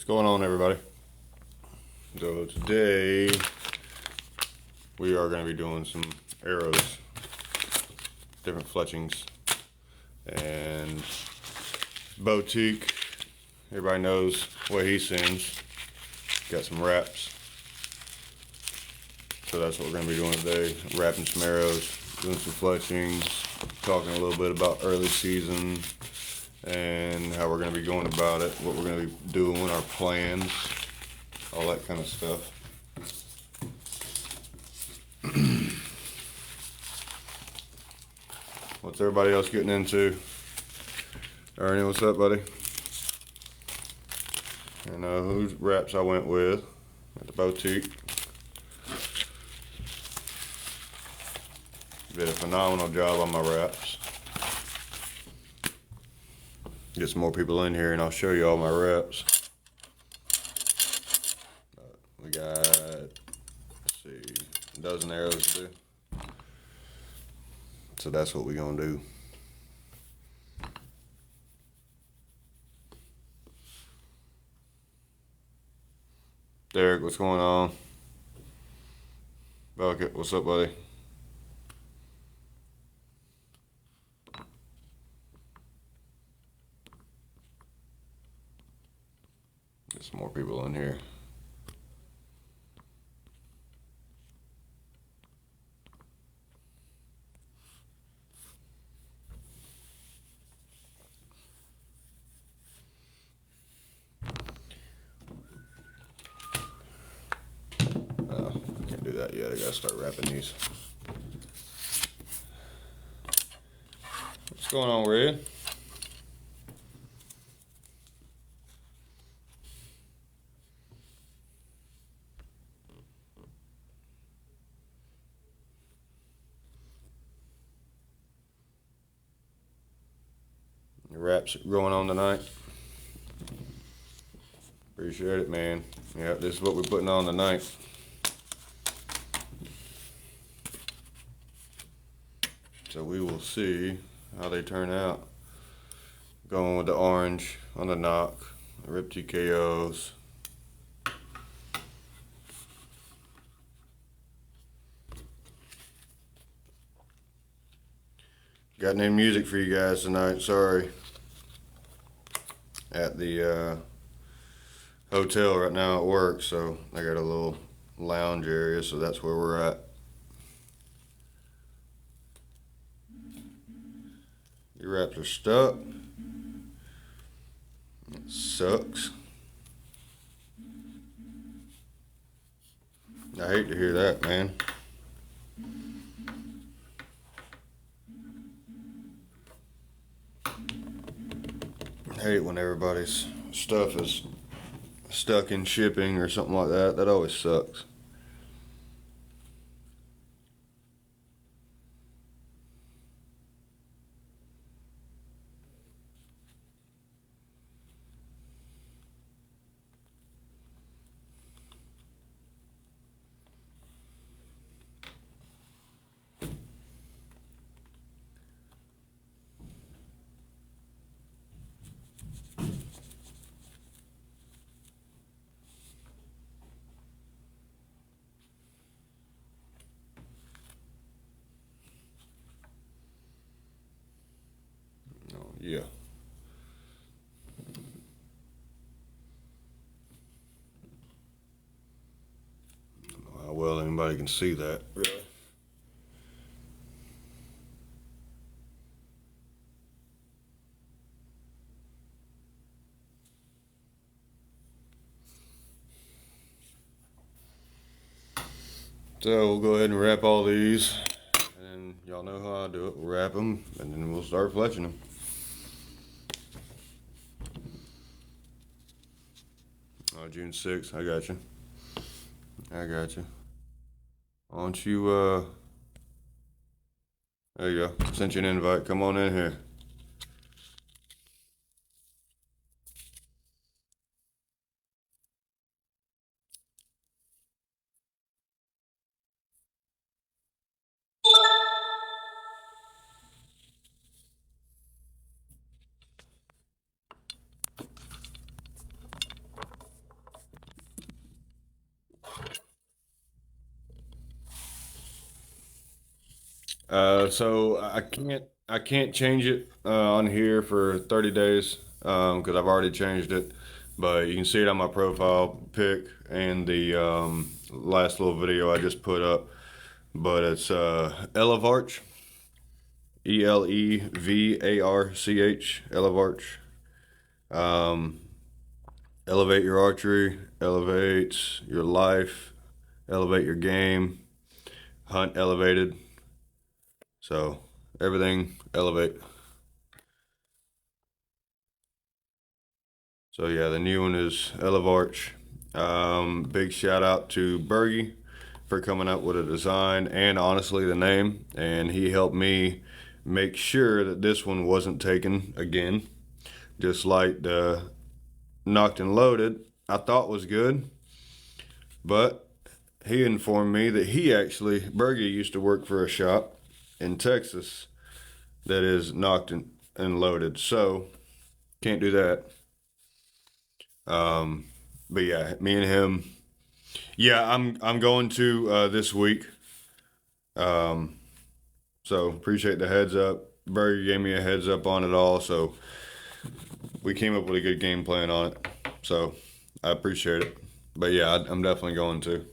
going on, everybody? So today we are going to be doing some arrows, different fletchings, and boutique. Everybody knows what he sends. Got some wraps. So that's what we're going to be doing today. Wrapping some arrows, doing some fletchings, talking a little bit about early season and how we're going to be going about it, what we're going to be doing, our plans, all that kind of stuff. What's everybody else getting into? Ernie, what's up, buddy? And whose wraps I went with at the boutique. Did a phenomenal job on my wraps. Get some more people in here and I'll show you all my wraps. We got, let's see, a dozen arrows to do. So that's what we're gonna do. Derek, what's going on? Bucket, what's up, buddy? Get some more people in here. Can't do that yet. I gotta start wrapping these. What's going on, Red? Your wraps going on tonight? Appreciate it, man. Yeah, this is what we're putting on tonight. So we will see how they turn out. Going with the orange on the knock, rip TKOs. Got any music for you guys tonight, sorry. At the hotel right now at work, so I got a little lounge area, so that's where we're at. Your wraps are stuck. It sucks. I hate to hear that, man. I hate when everybody's stuff is stuck in shipping or something like that. That always sucks. Yeah. I don't know how well anybody can see that, really. So we'll go ahead and wrap all these, and y'all know how I do it. We'll wrap them, and then we'll start fletching them. Oh, June 6th, I got you. I got you. Why don't you, there you go. Sent you an invite. Come on in here. So I can't change it on here for 30 days because I've already changed it. But you can see it on my profile pic and the last little video I just put up. But it's Elevarch, Elevarch, Elevarch. Um, Elevate your archery, elevates your life, elevate your game, hunt elevated. So everything elevate. So yeah, the new one is Elevarch. Big shout out to Bergie for coming up with a design and honestly the name. And he helped me make sure that this one wasn't taken again. Just like the Knocked and Loaded, I thought was good, but he informed me that Bergie used to work for a shop in Texas that is Knocked and Loaded. So can't do that. But yeah, me and him. Yeah, I'm going to this week. Um, so appreciate the heads up. Berger gave me a heads up on it all, so we came up with a good game plan on it. So I appreciate it. But yeah, I'm definitely going to.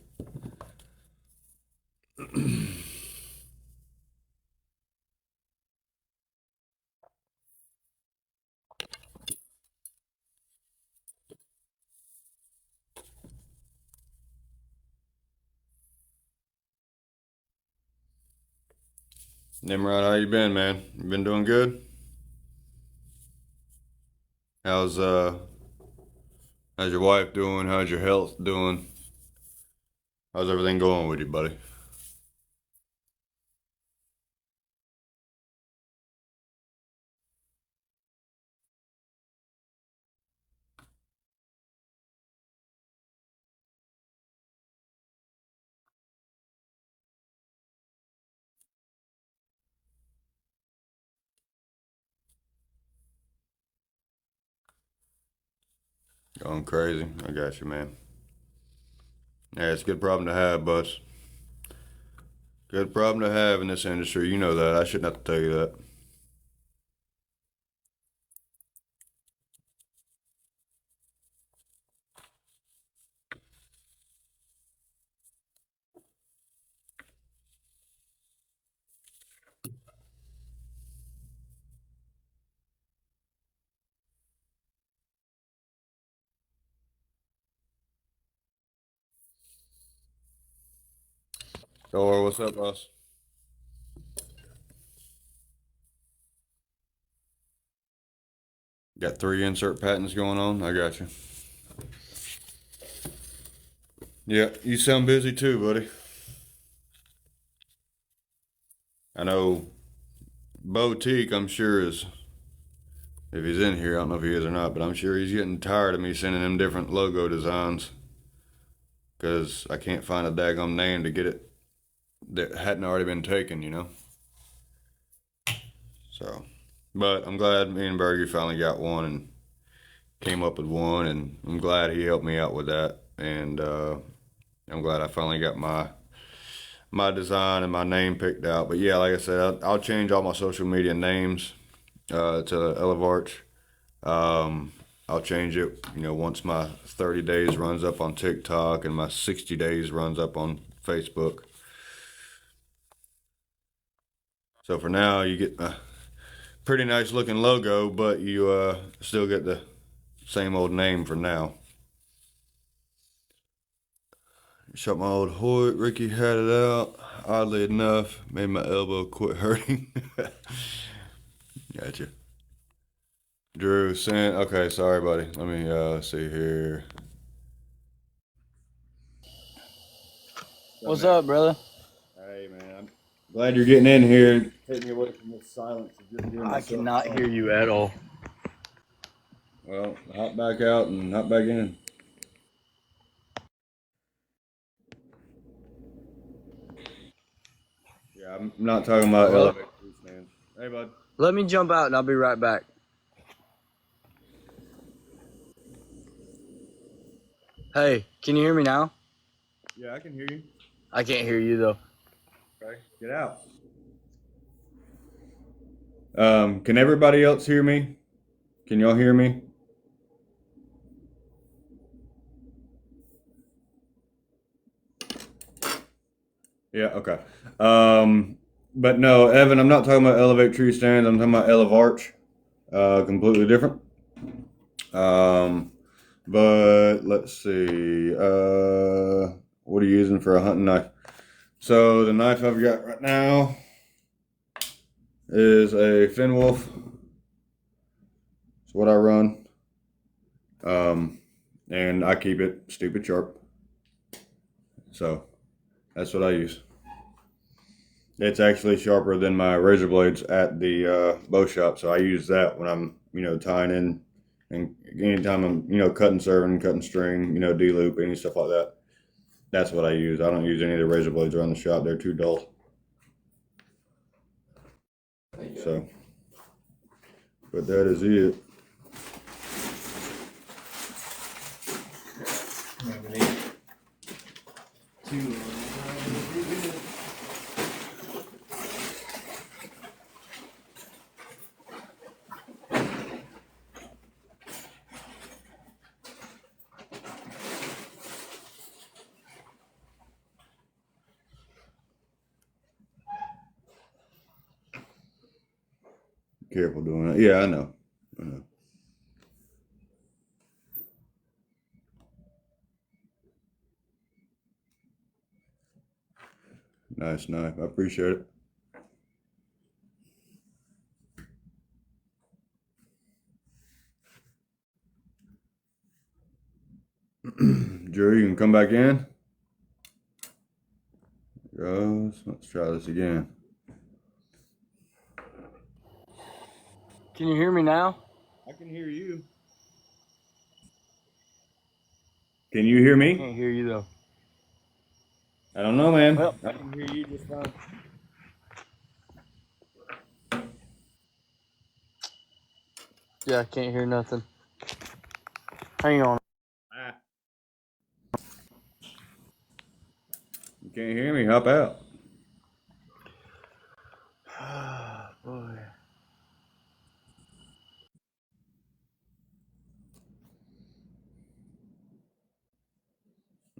Nimrod, how you been, man? You been doing good? How's uh how's your wife doing? How's your health doing? How's everything going with you, buddy? Going crazy. I got you, man. Yeah, it's a good problem to have, bus. Good problem to have in this industry. You know that. I shouldn't have to tell you that. Or what's up, boss? Got three insert patents going on. I got you. Yeah, you sound busy too, buddy. I know Boutique, I'm sure is if he's in here, I don't know if he is or not, but I'm sure he's getting tired of me sending him different logo designs because I can't find a daggum name to get it that hadn't already been taken, you know. So, but I'm glad me and Bergie finally got one and came up with one, and I'm glad he helped me out with that, and I'm glad I finally got my design and my name picked out. But yeah, like I said, I'll change all my social media names to Elevarch. Um, I'll change it, once my 30 days runs up on TikTok and my 60 days runs up on Facebook. So for now, you get a pretty nice looking logo, but you still get the same old name for now. Shot my old Hoyt. Ricky had it out. Oddly enough, made my elbow quit hurting. Gotcha. Drew sent. Okay, sorry, buddy. Let me see here. What's up, brother? Hey, man. I'm glad you're getting in here and taking me away from this silence of just hearing I myself cannot talk. hear you at all. Well, hop back out and hop back in. Yeah, I'm not talking about Hello? elevator man. Hey, bud. Let me jump out and I'll be right back. Hey, can you hear me now? Yeah, I can hear you. I can't hear you though. Okay, get out. Can everybody else hear me? Can y'all hear me? Yeah, okay. But no, Evan, I'm not talking about elevate tree stands. I'm talking about elevarch. Completely different. Um, but let's see. What are you using for a hunting knife? So the knife I've got right now is a Fenwolf. It's what I run. And I keep it stupid sharp. So that's what I use. It's actually sharper than my razor blades at the bow shop. So I use that when I'm, tying in, and anytime I'm, cutting serving, cutting string, D-loop, any stuff like that. That's what I use. I don't use any of the razor blades around the shop. They're too dull. So, but that is it. Careful doing it. Yeah, I know. I know. Nice knife. I appreciate it. Drew, you can come back in. Goes. Let's try this again. Can you hear me now? I can hear you. Can you hear I me? can't hear you though. I don't know, man. Well, I can hear you just fine. Yeah, I can't hear nothing. Hang on. Ah. You can't hear me? Hop out. Boy.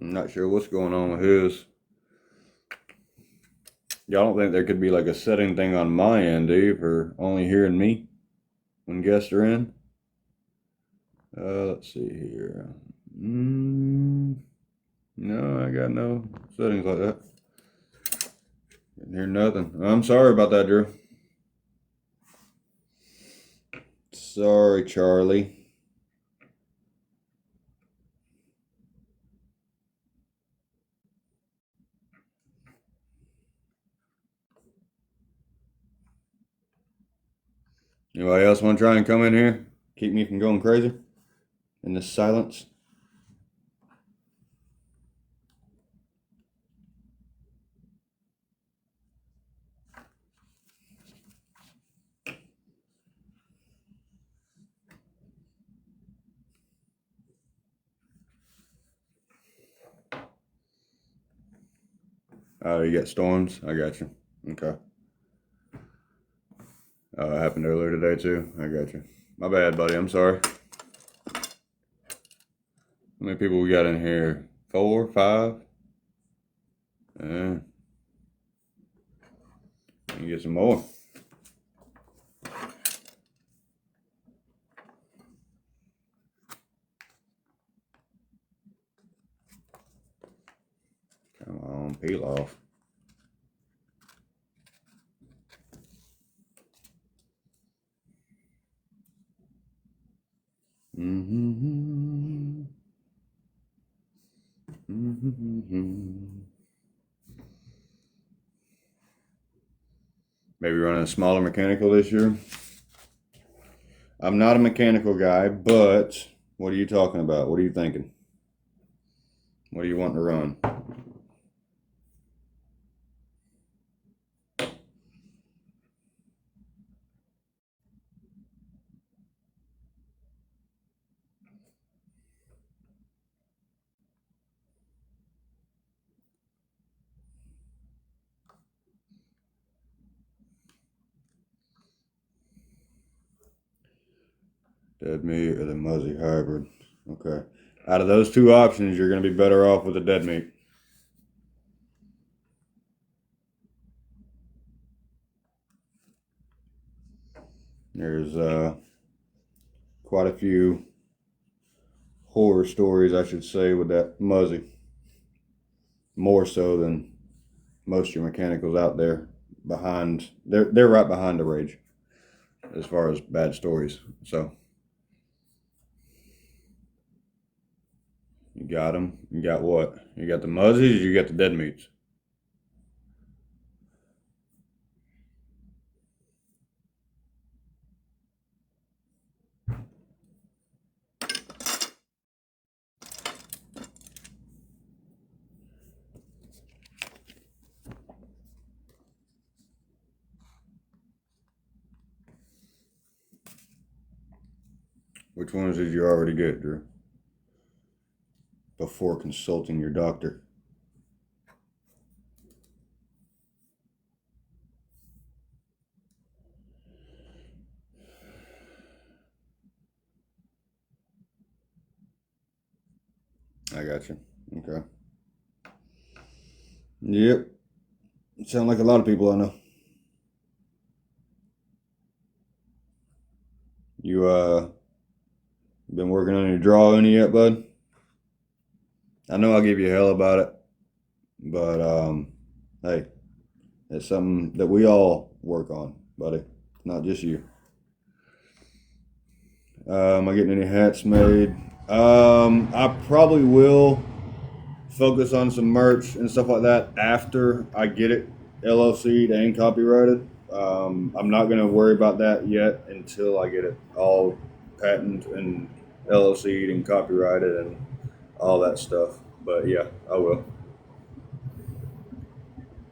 I'm not sure what's going on with his. Y'all don't think there could be like a setting thing on my end, do you, for only hearing me when guests are in? Let's see here. No, I got no settings like that. Didn't hear nothing. I'm sorry about that, Drew. Sorry, Charlie. Anybody else want to try and come in here? Keep me from going crazy in this silence? Oh, you got storms? I got you. Okay. It happened earlier today too. I got you. My bad, buddy. I'm sorry. How many people we got in here? 4, 5? Yeah. You get some more. Come on, peel off. Mm-hmm. Mm-hmm. Maybe running a smaller mechanical this year. I'm not a mechanical guy, but what are you talking about? What are you thinking? What do you want to run? Dead meat or the Muzzy hybrid. Okay. Out of those two options, you're going to be better off with the dead meat. There's quite a few horror stories, I should say, with that Muzzy. More so than most of your mechanicals out there. They're right behind the Rage as far as bad stories. So you got them. You got what? You got the Muzzies. You got the dead meats. Which ones did you already get, Drew? Before consulting your doctor. I got you. Okay. Yep. Sound like a lot of people I know. You been working on your draw any yet, bud? I know I'll give you hell about it, but hey, it's something that we all work on, buddy. Not just you. Am I getting any hats made? I probably will focus on some merch and stuff like that after I get it LLC'd and copyrighted. I'm not going to worry about that yet until I get it all patented and LLC'd and copyrighted and all that stuff. But yeah, I will.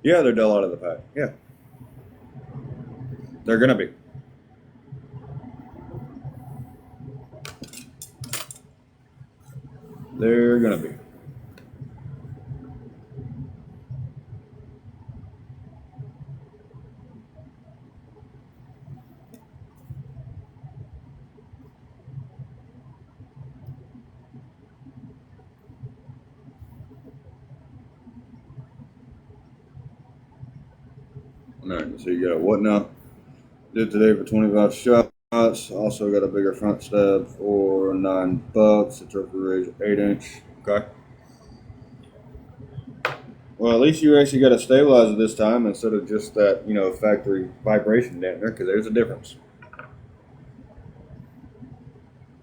Yeah, they're dull out of the pack. Yeah, they're going to be. They're going to be. All right, so you got what now? Did today for 25 shots. Also got a bigger front stab for $9. The turkey ridge 8-inch. Okay. Well, at least you actually got a stabilizer this time instead of just that, factory vibration dampener, because there's a difference.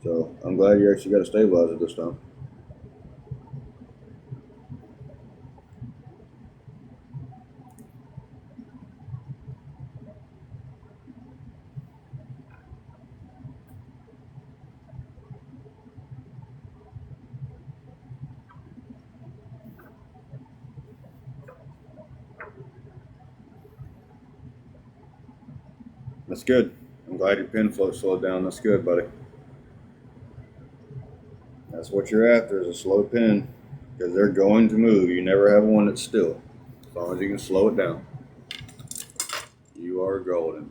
So I'm glad you actually got a stabilizer this time. That's good. I'm glad your pin flow slowed down. That's good, buddy. That's what you're after, is a slow pin, because they're going to move. You never have one that's still. As long as you can slow it down, you are golden.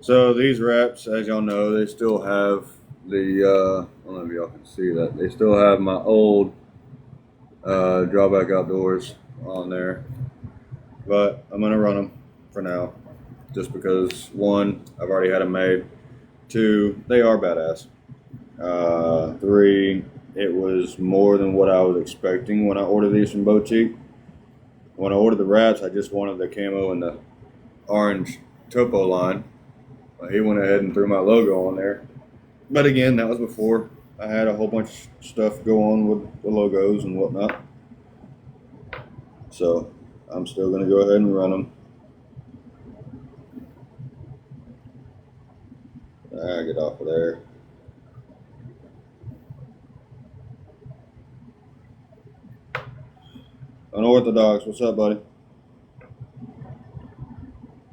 So these wraps, as y'all know, they still have the, I don't know if y'all can see that, they still have my old Drawback Outdoors on there. But I'm going to run them for now, just because, one, I've already had them made. Two, they are badass. Three, it was more than what I was expecting when I ordered these from Boutique. When I ordered the wraps, I just wanted the camo and the orange topo line. He went ahead and threw my logo on there. But again, that was before I had a whole bunch of stuff go on with the logos and whatnot. So I'm still going to go ahead and run them. Get off of there. Unorthodox, what's up, buddy?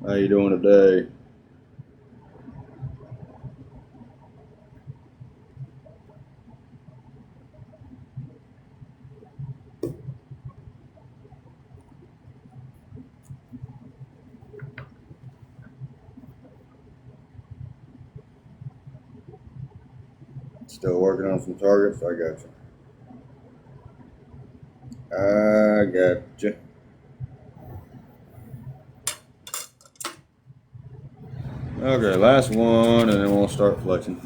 How you doing today? Still working on some targets. I got you. I got you. Okay, last one, and then we'll start flexing.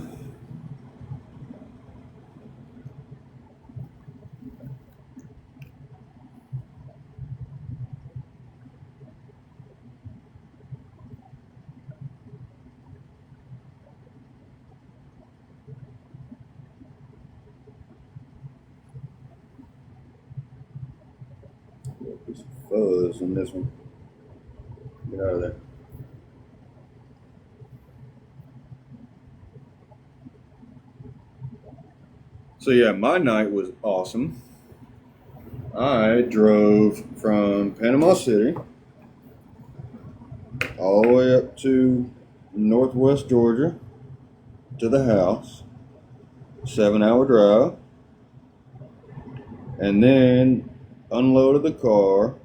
There's fuzz in this one. Get out of there. So yeah, my night was awesome. I drove from Panama City all the way up to Northwest Georgia to the house. 7-hour drive. And then unloaded the car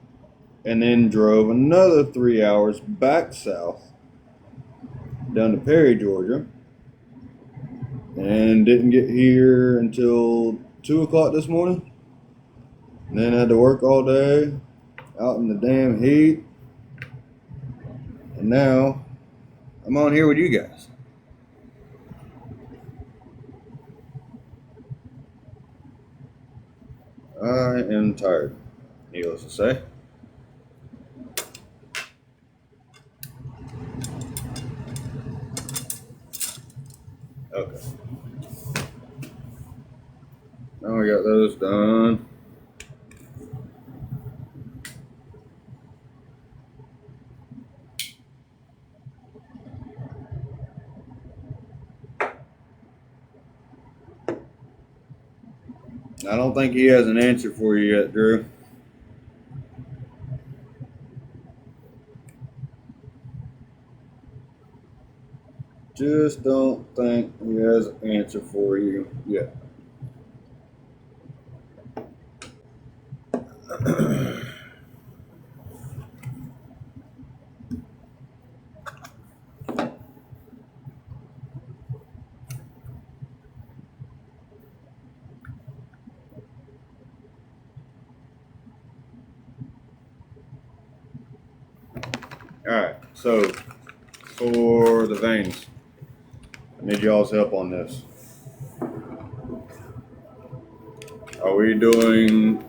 and then drove another 3 hours back south down to Perry, Georgia. And didn't get here until 2 o'clock this morning. And then had to work all day out in the damn heat. And now I'm on here with you guys. I am tired, needless to say. Okay. Now we got those done. I don't think he has an answer for you yet, Drew. Just don't think he has an answer for you yet. Alright, so for the veins, I need y'all's help on this. How are we doing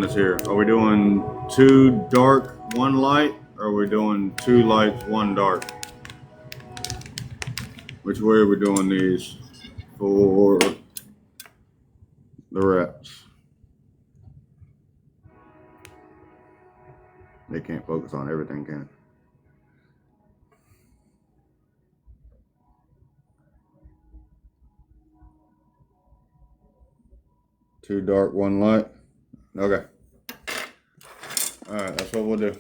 this here? Are we doing 2 dark, 1 light? Or are we doing 2 lights, 1 dark? Which way are we doing these for the reps? They can't focus on everything, can it? Two dark, 1 light. Okay. Alright, that's what we'll do.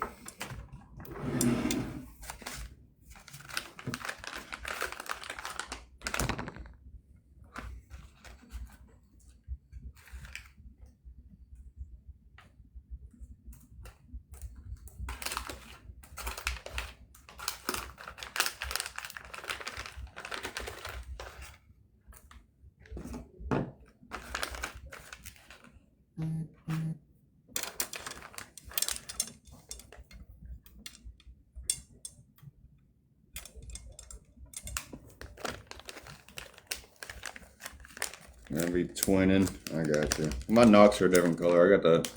Gonna be twinning. I got you. My knocks are a different color. I got the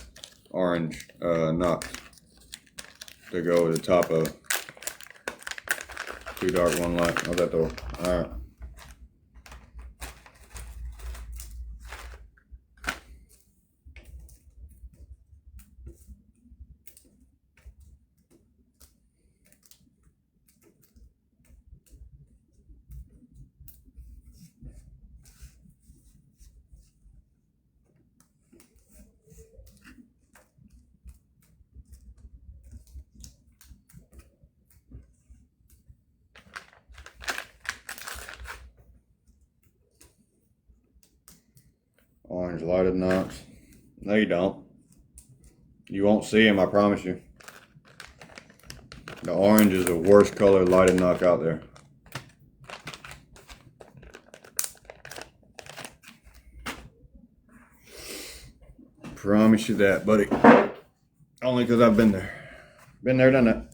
orange knocks to go over the top of 2 dark, 1 light. How's that door? Alright. Orange lighted knocks. No, you don't. You won't see them, I promise you. The orange is the worst color lighted knock out there. Promise you that, buddy. Only because I've been there. Been there, done that.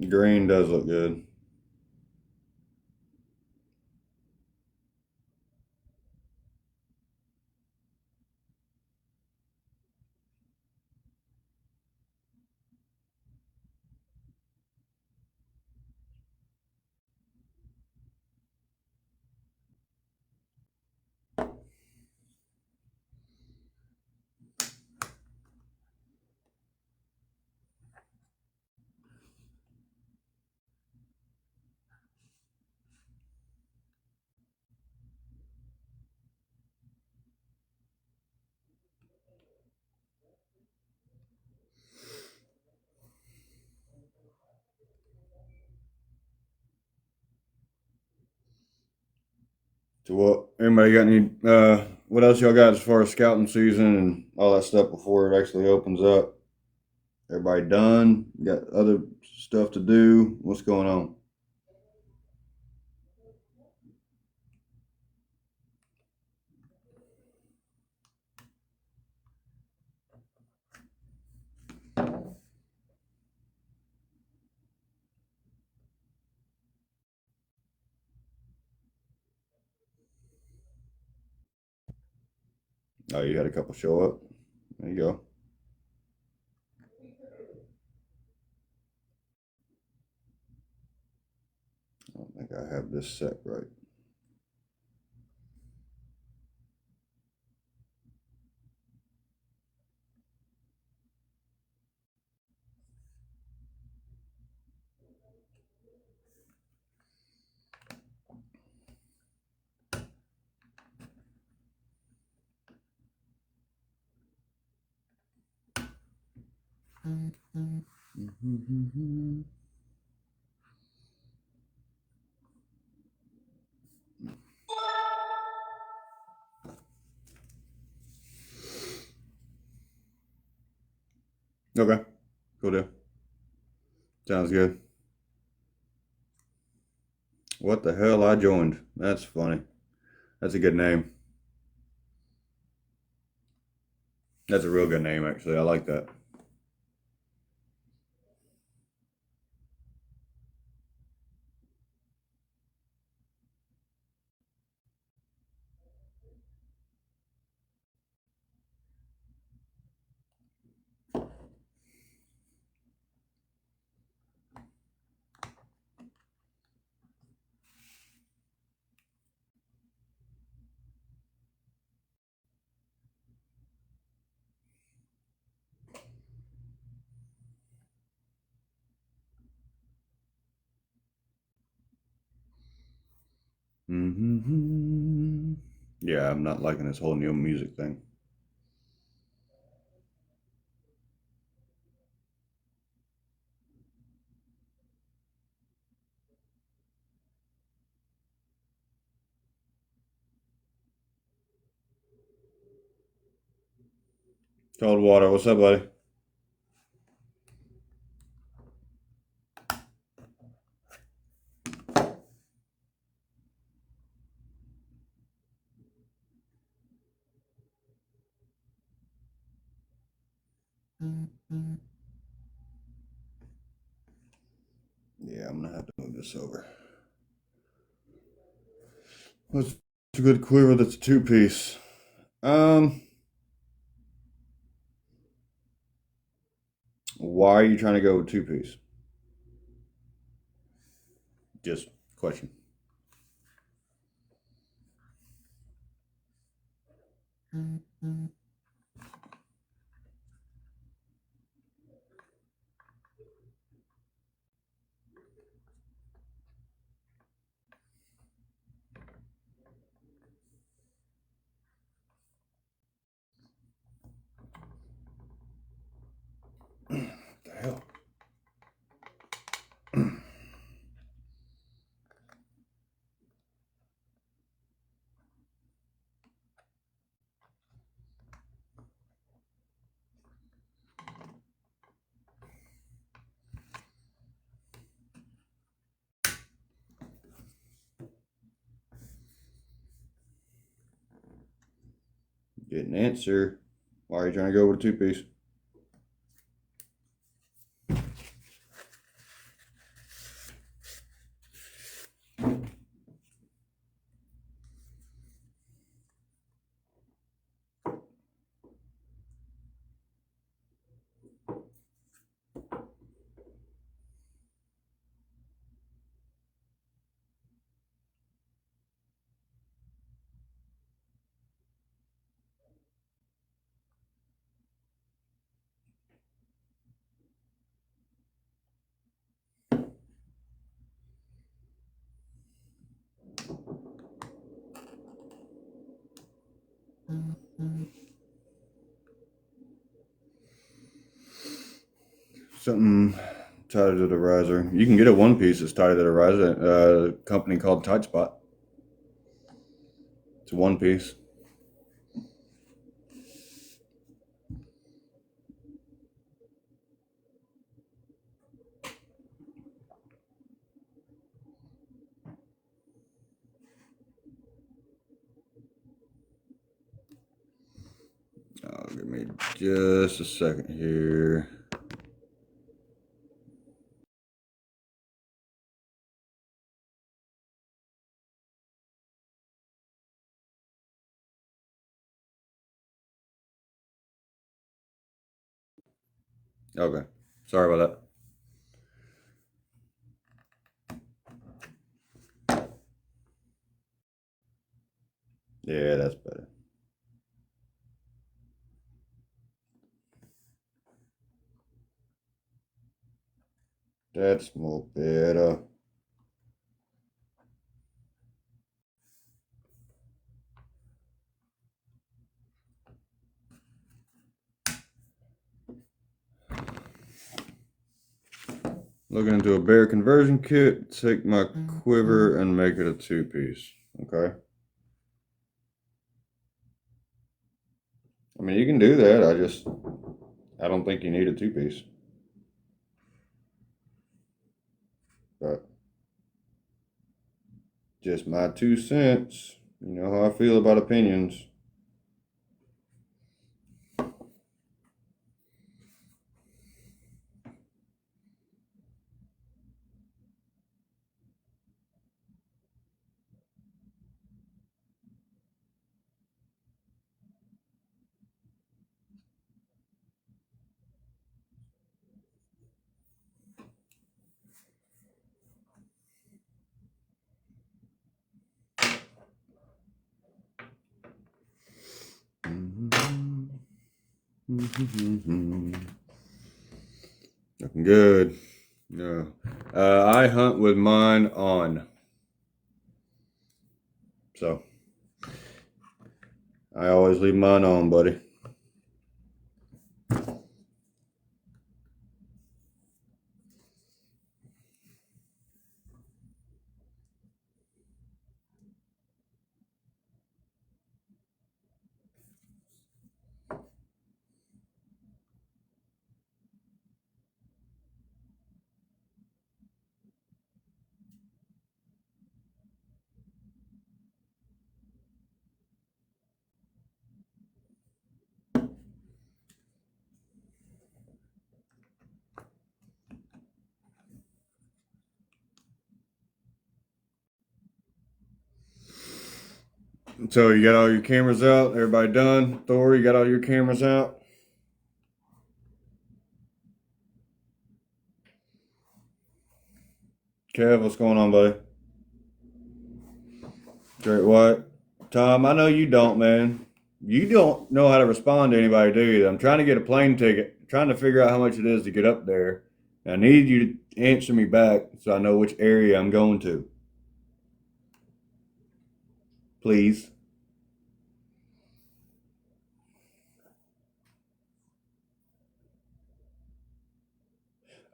Green does look good. So what? Anybody got any? What else y'all got as far as scouting season and all that stuff before it actually opens up? Everybody done? Got other stuff to do? What's going on? Oh, you had a couple show up. There you go. I don't think I have this set right. Okay, cool deal. Sounds good. What the hell? I joined. That's funny. That's a good name. That's a real good name, actually. I like that. Yeah, I'm not liking this whole new music thing. Cold water. What's up, buddy? Yeah, I'm gonna have to move this over. What's a good quiver that's a two-piece? Um, why are you trying to go with two-piece? Just question. What the hell? Get an answer. Why are you trying to go with a two-piece? Something tied to the riser. You can get a one piece that's tied to the riser. A company called Tight Spot. It's a one piece. Oh, give me just a second here. Okay. Sorry about that. Yeah, that's better. That's more better. Looking into a bear conversion kit, take my quiver and make it a two-piece. Okay. I mean, you can do that. I don't think you need a two-piece. But just my 2 cents. You know how I feel about opinions. Looking good. Yeah. I hunt with mine on. So I always leave mine on, buddy. So you got all your cameras out? Everybody done? Thor, you got all your cameras out? Kev, what's going on, buddy? Great White. Tom, I know you don't, man. You don't know how to respond to anybody, do you? I'm trying to get a plane ticket, trying to figure out how much it is to get up there. I need you to answer me back so I know which area I'm going to. Please.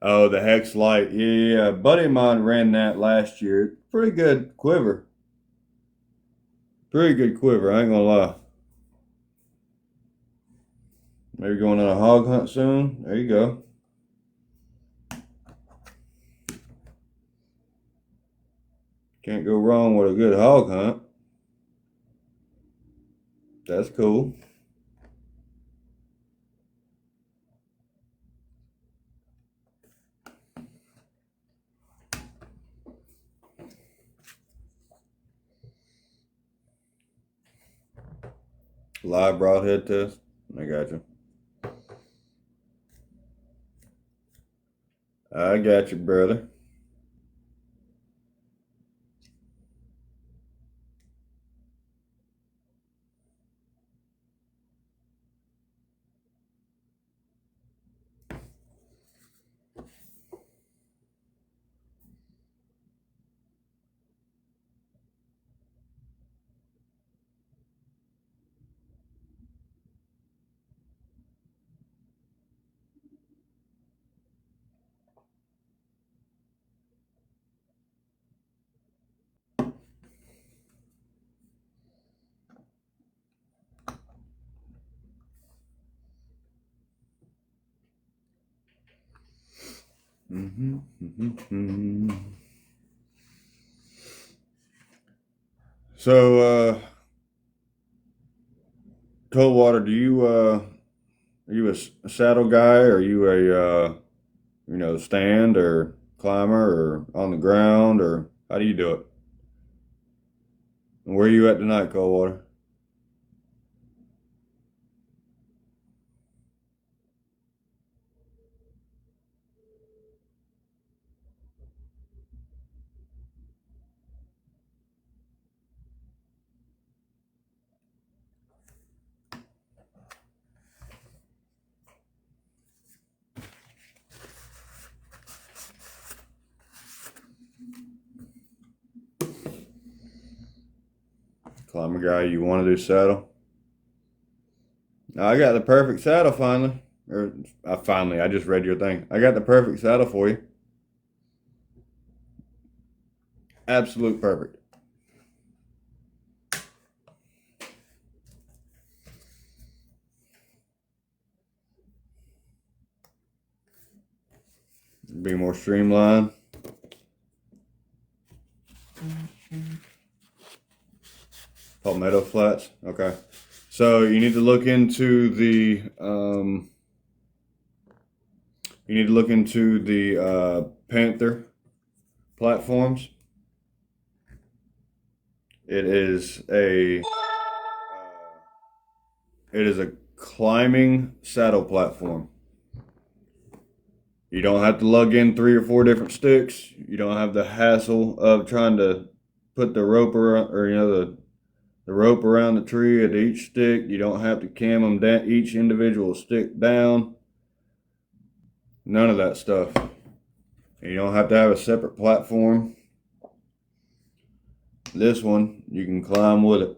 Oh, the Hex Light. Yeah, a buddy of mine ran that last year. Pretty good quiver. Pretty good quiver, I ain't gonna lie. Maybe going on a hog hunt soon. There you go. Can't go wrong with a good hog hunt. That's cool. Live broadhead test. I got you. I got you, brother. So, Coldwater, are you a saddle guy? Are you a stand or climber or on the ground, or how do you do it? And where are you at tonight, Coldwater? Climber guy, you want to do saddle? I got the perfect saddle finally. I just read your thing. I got the perfect saddle for you. Absolute perfect. Be more streamlined. Palmetto flats. Okay. So you need to look into the Panther platforms. It is a climbing saddle platform. You don't have to lug in 3 or 4 different sticks. You don't have the hassle of trying to put the rope around, or the rope around the tree at each stick. You don't have to cam them down, each individual stick down. None of that stuff. You don't have to have a separate platform. This one, you can climb with it.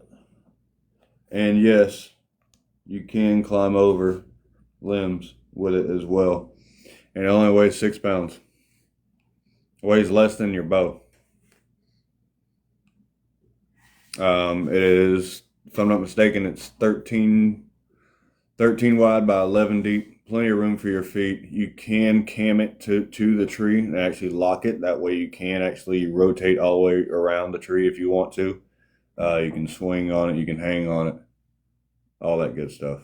And yes, you can climb over limbs with it as well. And it only weighs 6 pounds. It weighs less than your bow. It is, if I'm not mistaken, it's 13 wide by 11 deep. Plenty of room for your feet. You can cam it to the tree and actually lock it. That way you can actually rotate all the way around the tree if you want to. You can swing on it. You can hang on it. All that good stuff.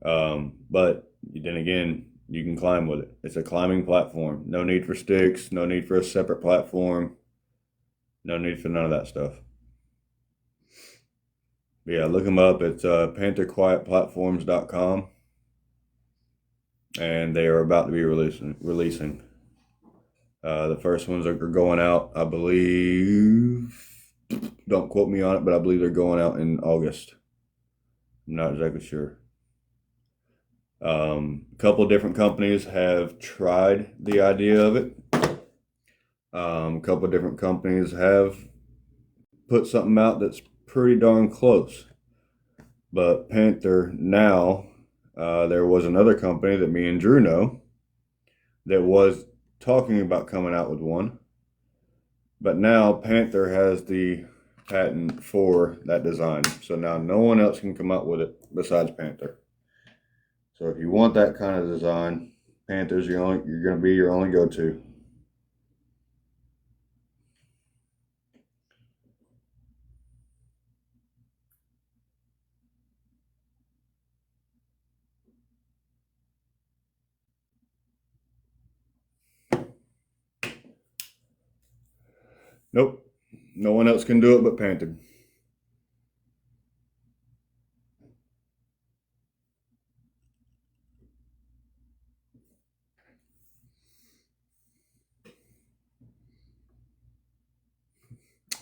But then again, you can climb with it. It's a climbing platform. No need for sticks. No need for a separate platform. No need for none of that stuff. But yeah, look them up. It's pantherquietplatforms.com. And they are about to be releasing. The first ones are going out, I believe. Don't quote me on it, but I believe they're going out in August. I'm not exactly sure. A couple of different companies have tried the idea of it. A couple of different companies have put something out that's pretty darn close. But Panther now, there was another company that me and Drew know that was talking about coming out with one. But now Panther has the patent for that design. So now no one else can come out with it besides Panther. So if you want that kind of design, Panther's you're going to be your only go-to. Nope. No one else can do it but Panther.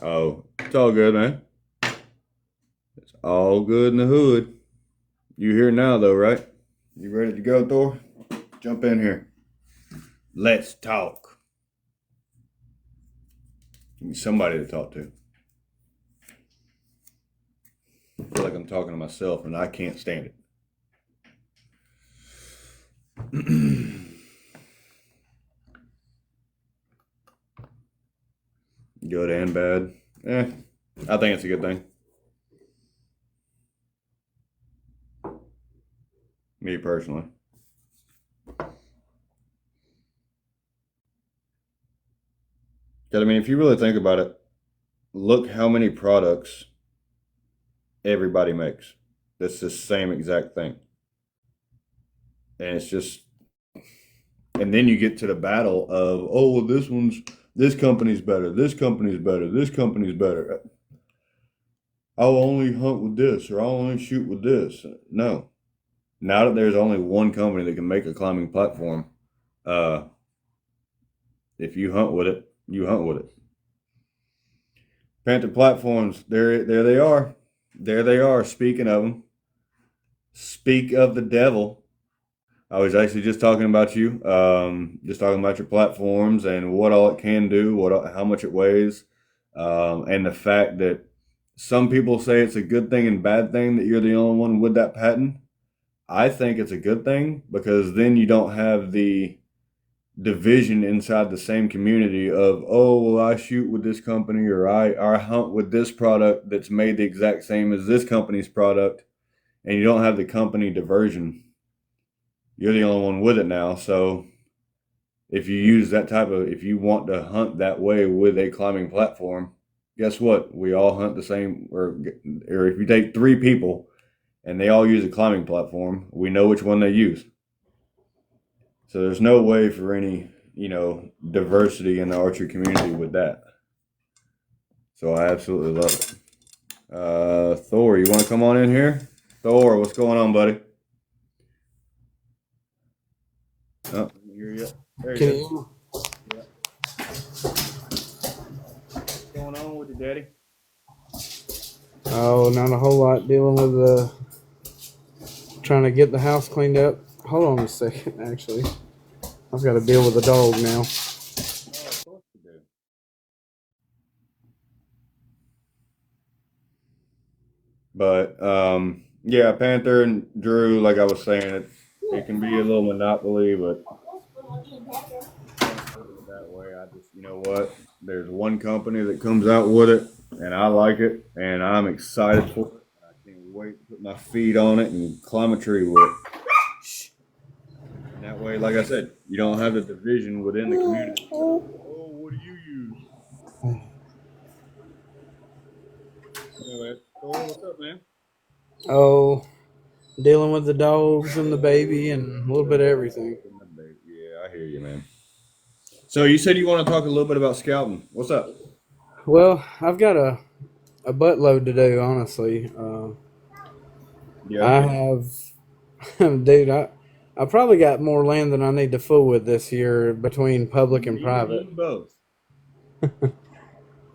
Oh, it's all good, man. It's all good in the hood. You here now, though, right? You ready to go, Thor? Jump in here. Let's talk. Give me somebody to talk to. I feel like I'm talking to myself, and I can't stand it. Good and bad. I think it's a good thing. Me personally. Because, I mean, if you really think about it, look how many products everybody makes. That's the same exact thing. And it's just, and then you get to the battle of, oh, well, this company's better, this company's better, this company's better. I'll only hunt with this, or I'll only shoot with this. No. Now that there's only one company that can make a climbing platform, uh, if you hunt with it, you hunt with it. Panther platforms, there they are. There they are. Speaking of them, speak of the devil. I was actually just talking about you, just talking about your platforms and what all it can do, how much it weighs, and the fact that some people say it's a good thing and bad thing that you're the only one with that patent. I think it's a good thing because then you don't have the division inside the same community of, oh, well, I shoot with this company, or I hunt with this product that's made the exact same as this company's product, and you don't have the company diversion. You're the only one with it now. So if you want to hunt that way with a climbing platform, guess what? We all hunt the same, or if you take 3 people and they all use a climbing platform, we know which one they use. So there's no way for any, diversity in the archery community with that. So I absolutely love it. Thor, you want to come on in here? Thor, what's going on, buddy? Oh, here you go. There you go. Yeah. What's going on with you, Daddy? Oh, not a whole lot. Dealing with trying to get the house cleaned up. Hold on a second, actually. I've got to deal with the dog now. Oh, of course you do. But yeah, Panther and Drew, like I was saying, it can be a little monopoly, but that way, I just, you know what? There's one company that comes out with it, and I like it, and I'm excited for it. I can't wait to put my feet on it and climb a tree with it. And that way, like I said, you don't have the division within the community. Oh, what do you use? Anyway, what's up, man? Oh, dealing with the dogs and the baby and a little bit of everything. Yeah, I hear you, man. So you said you want to talk a little bit about scouting. What's up? Well, I've got a buttload to do, honestly. Yeah. I have, dude, I probably got more land than I need to fool with this year between public and private. Both.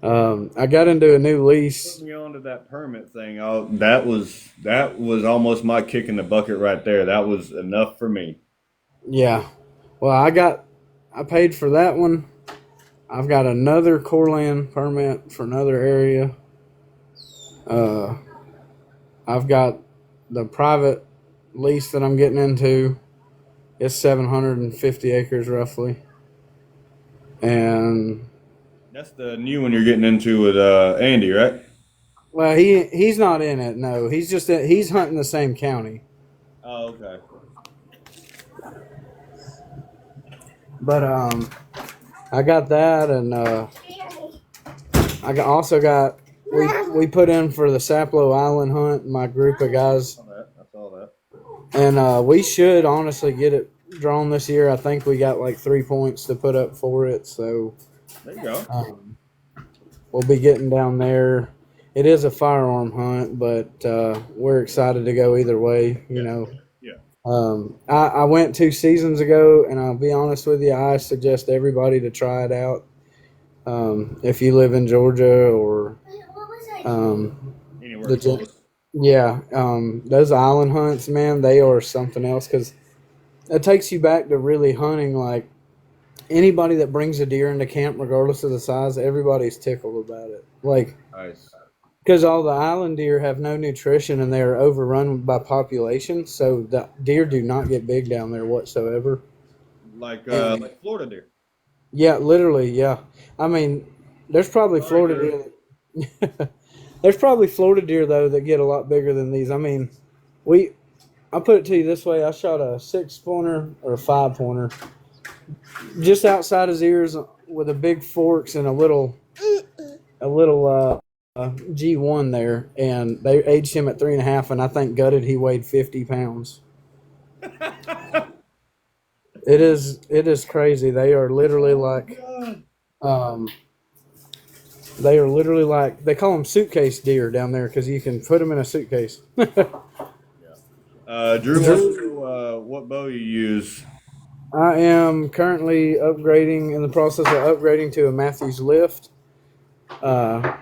I got into a new lease. Put me onto that permit thing. That was almost my kick in the bucket right there. That was enough for me. Yeah. Well, I paid for that one. I've got another core land permit for another area. I've got the private lease that I'm getting into. It's 750 acres roughly. And That's the new one you're getting into with Andy, right? well, he's not in it. No, he's hunting the same county. Oh, okay. But I got that, and also got we put in for the Sapelo Island hunt. My group of guys. I saw that. And we should honestly get it drawn this year. I think we got like 3 points to put up for it. So there you go. We'll be getting down there. It is a firearm hunt, but we're excited to go either way, you know. Yeah. I went 2 seasons ago, and I'll be honest with you, I suggest everybody to try it out. If you live in Georgia or Anywhere the close. yeah, those island hunts, man, they are something else because it takes you back to really hunting. Like anybody that brings a deer into camp, regardless of the size, everybody's tickled about it. Like Nice. because all the island deer have no nutrition and they are overrun by population, so the deer do not get big down there whatsoever. And Like Florida deer. yeah, literally, yeah. I mean, there's probably Sorry, Florida Drew. deer. There's probably Florida deer though that get a lot bigger than these. I mean, we. I put it to you this way: I shot a 6 pointer or a 5 pointer just outside his ears with a big forks and a little G1 there, and they aged him at 3.5, and I think gutted he weighed 50 pounds. It is crazy. Um, they are literally like they call them suitcase deer down there because you can put them in a suitcase. Drew wants to know what bow you use. I am currently in the process of upgrading to a Matthews lift. Uh,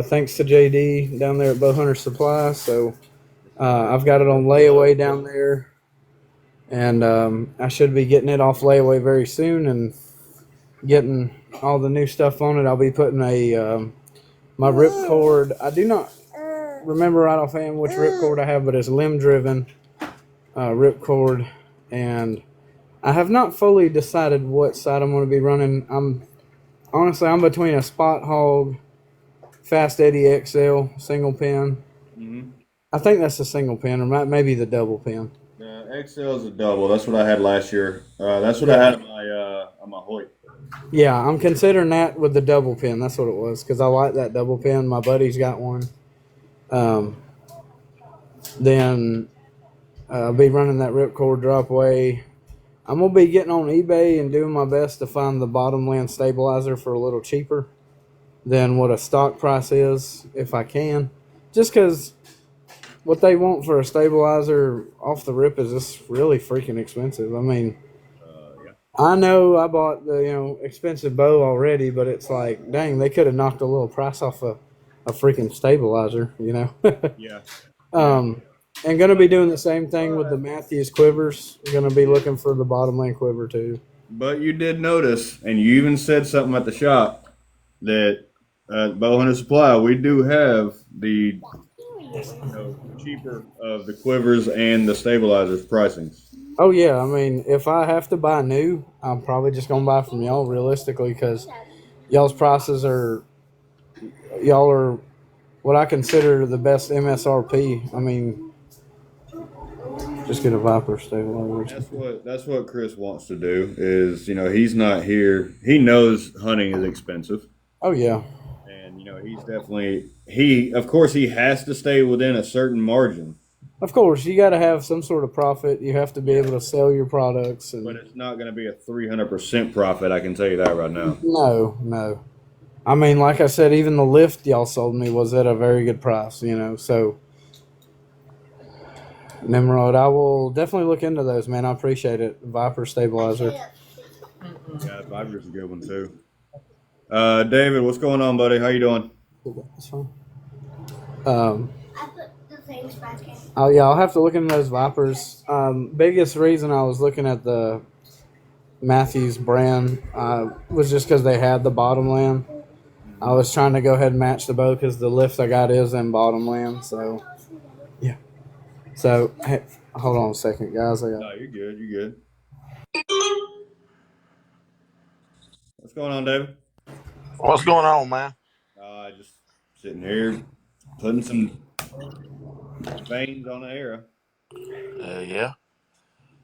thanks to JD down there at Bowhunter Supply. So I've got it on layaway down there, and I should be getting it off layaway very soon and getting all the new stuff on it. I'll be putting my ripcord. I do not remember right offhand which ripcord I have, but it's limb driven ripcord, and I have not fully decided what side I'm going to be running. I'm between a Spot Hog Fast Eddie XL single pin. Mm-hmm. I think that's a single pin, or maybe the double pin. XL is a double. That's what I had last year. That's what I Yeah, had on my Hoyt. yeah, I'm considering that with the double pin. That's what it was because I like that double pin. My buddy's got one. Um, then I'll be running that ripcord drop away. I'm gonna be getting on eBay and doing my best to find the bottom land stabilizer for a little cheaper than what a stock price is, if I can. Just because what they want for a stabilizer off the rip is just really freaking expensive. I mean, Yeah. I know I bought the expensive bow already, but it's like, dang, they could have knocked a little price off a freaking stabilizer, Yeah. Yeah. um, and gonna be doing the same thing with the Matthews quivers. Gonna be looking for the bottom lane quiver too. But you did notice, and you even said something at the shop that Bowhunter Supply, we do have the cheaper of the quivers and the stabilizers pricings. Oh yeah, I mean, if I have to buy new, I'm probably just gonna buy from y'all realistically because y'all's prices are y'all are what I consider the best MSRP. I mean, just get a Viper stabilizer. That's what Chris wants to do is, he's not here. He knows hunting is expensive. Oh yeah, And he's definitely he of course he has to stay within a certain margin, of course you got to have some sort of profit. You have to be able to sell your products, but and it's not going to be a 300% profit. I can tell you that right now. no, no. I mean, like I said, even the lift y'all sold me was at a very good price. So Nimrod, I will definitely look into those, man. I appreciate it. Viper stabilizer. Yeah, Viper's a good one too. David, what's going on, buddy? How you doing? That's fine. I put the things back in. Oh yeah, I'll have to look into those Vipers. Biggest reason I was looking at the Matthews brand was just because they had the bottom land. I was trying to go ahead and match the bow because the lift I got is in bottom land. So yeah. So hey, hold on a second, guys. No, you're good. You're good. What's going on, David? What's going on, man? Just sitting here putting some veins on the arrow, Yeah.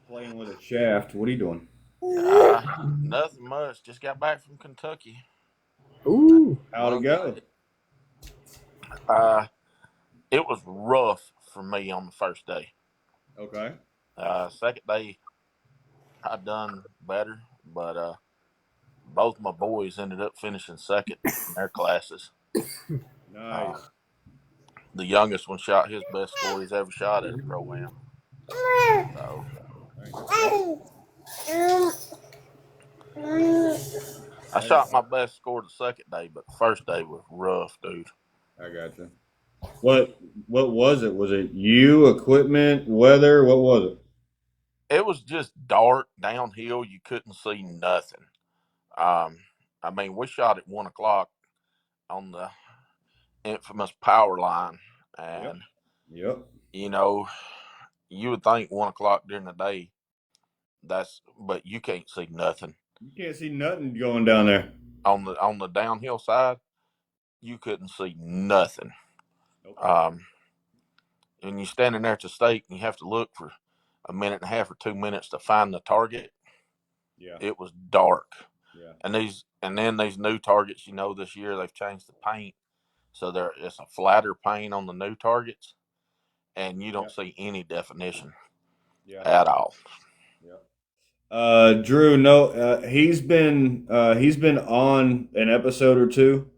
playing with a shaft. What are you doing? Nothing much. Just got back from Kentucky. Ooh. How'd it go? It was rough for me on the first day. Okay. Second day, I done better, but both my boys ended up finishing second in their classes. Nice. The youngest one shot his best score he's ever shot at a pro-am. So, I shot my best score the second day, but the first day was rough, dude. I got you. What was it? Was it you, equipment, weather? What was it? It was just dark downhill. You couldn't see nothing. Um, I mean, we shot at 1 o'clock on the infamous power line, Yep. and Yep. you know, you would think 1 o'clock during the day. But you can't see nothing You can't see nothing going down there. on the downhill side. You couldn't see nothing. Nope. Um, and you're standing there at the stake, and you have to look for a minute and a half or 2 minutes to find the target. Yeah. It was dark. Yeah. And then these new targets, this year they've changed the paint, so it's a flatter paint on the new targets, and you Yeah. don't see any definition Yeah. at all. Yeah. Drew, no, he's been on an episode or two,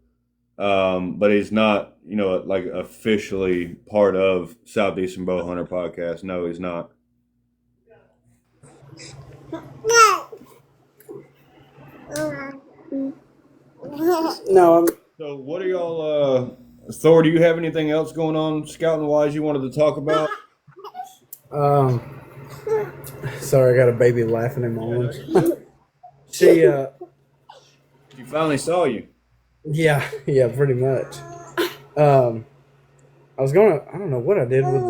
but he's not, like officially part of Southeastern Bow Hunter podcast. No, he's not. No, I'm. So, what are y'all? Thor, do you have anything else going on scouting wise you wanted to talk about? Um, sorry, I got a baby laughing in my arms. She, She finally saw you. yeah, pretty much. I was I don't know what I did with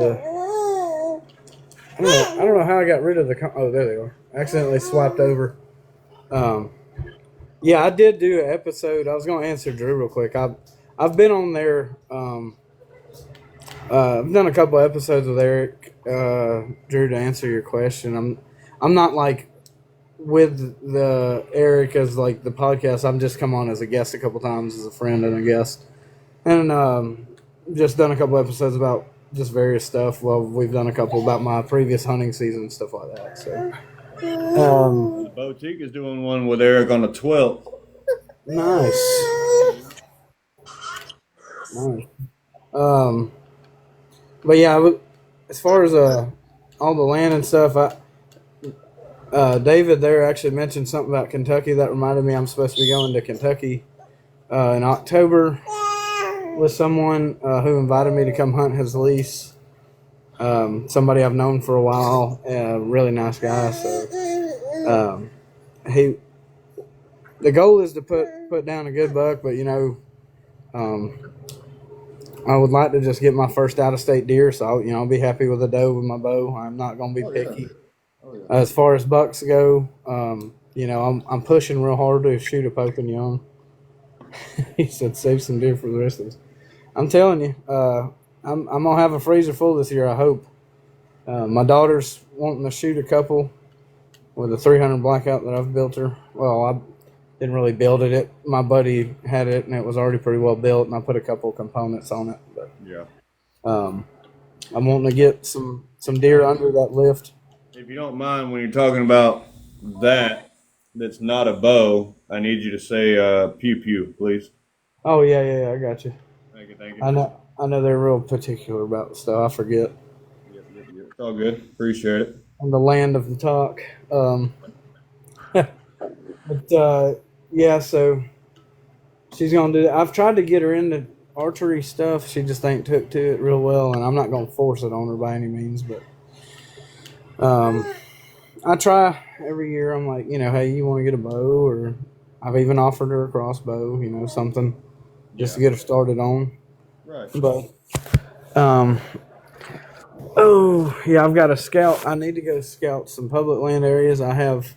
I don't know how I got rid of oh, there they are. I accidentally swiped over. Yeah, I did do an episode. I was going to answer Drew real quick. I've been on there. I've done a couple episodes with Eric, Drew, to answer your question. I'm not like with the Eric as like the podcast. I'm just come on as a guest a couple times as a friend and a guest, and just done a couple episodes about just various stuff. Well, we've done a couple about my previous hunting season and stuff like that. So, The boutique is doing one with Eric on the 12th. nice. But yeah, as far as all the land and stuff, David there actually mentioned something about Kentucky that reminded me I'm supposed to be going to Kentucky in October with someone who invited me to come hunt his lease. Somebody I've known for a while, really nice guy. So the goal is to put down a good buck, but I would like to just get my first out-of-state deer, so I'll be happy with a doe with my bow. I'm not going to be picky. As far as bucks go, I'm pushing real hard to shoot a poking young. He said save some deer for the rest of us. I'm telling you, I'm gonna have a freezer full this year. I hope. My daughter's wanting to shoot a couple with a 300 blackout that I've built her. Well, I didn't really build it. My buddy had it, and it was already pretty well built, and I put a couple components on it. But Yeah. I'm wanting to get some deer under that lift. If you don't mind, when you're talking about that's not a bow, I need you to say pew pew, please. Oh yeah, I got you. Thank you. I know they're real particular about stuff. I forget. Yep. It's all good. Appreciate it. On the land of the talk. But yeah, so she's gonna do that. I've tried to get her into archery stuff. She just ain't took to it real well, and I'm not gonna force it on her by any means. But I try every year. I'm like, hey, you want to get a bow? Or I've even offered her a crossbow, something just to get her started on. Right. But oh yeah, I've got to scout. I need to go scout some public land areas. I have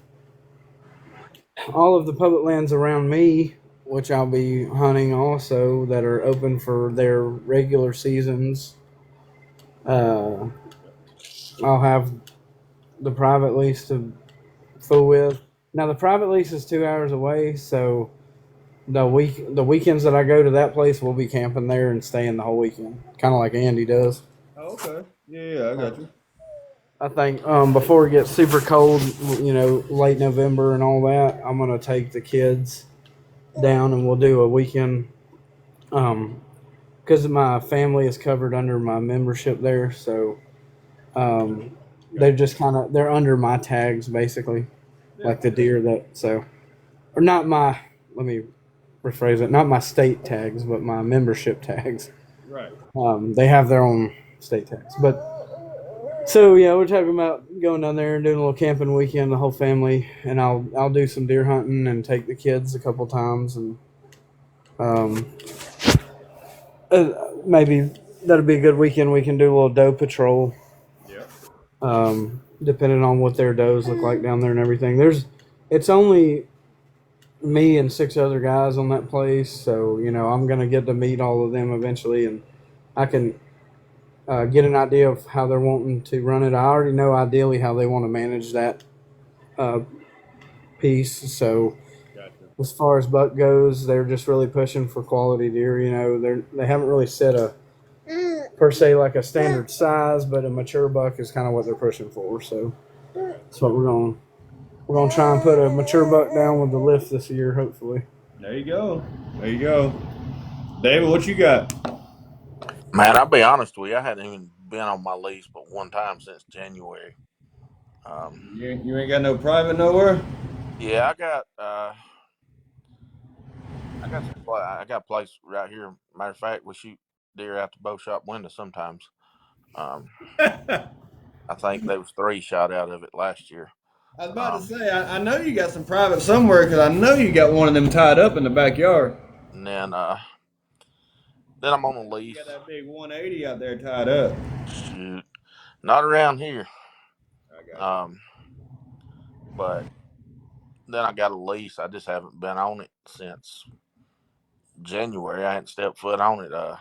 all of the public lands around me, which I'll be hunting also, that are open for their regular seasons. I'll have the private lease to fool with. Now the private lease is 2 hours away, so the weekends that I go to that place, we'll be camping there and staying the whole weekend, kind of like Andy does. Oh, okay. Yeah, I got you. I think before it gets super cold, late November and all that, I'm gonna take the kids down and we'll do a weekend. Because my family is covered under my membership there, so they're just they're under my tags basically, like the deer or not let me rephrase it. Not my state tags, but my membership tags. Right. They have their own state tags, but so yeah, we're talking about going down there and doing a little camping weekend, the whole family, and I'll do some deer hunting and take the kids a couple times, and um, maybe that'll be a good weekend. We can do a little doe patrol, Yep. depending on what their does look like down there and everything. It's only me and six other guys on that place, so I'm gonna get to meet all of them eventually, and I can get an idea of how they're wanting to run it. I already know ideally how they want to manage that uh, piece. So Gotcha. as far as buck goes, they're just really pushing for quality deer. They haven't really set a per se like a standard size, but a mature buck is kind of what they're pushing for. So that's what we're gonna try and put a mature buck down with the lift this year, hopefully. There you go. There you go. David, what you got? Man, I'll be honest with you. I hadn't even been on my lease but one time since January. Um, You ain't got no private nowhere? yeah, I got a place right here. Matter of fact, we shoot deer out the bow shop window sometimes. Um, I I think there was 3 shot out of it last year. was about to Um, say, I know you got some private somewhere because I know you got one of them tied up in the backyard. and then I'm on a You got lease. that big 180 out there tied up. Shoot, not around here. I got you. Um, but then I got a lease. I just haven't been on it since January. I hadn't stepped foot on it. Yeah.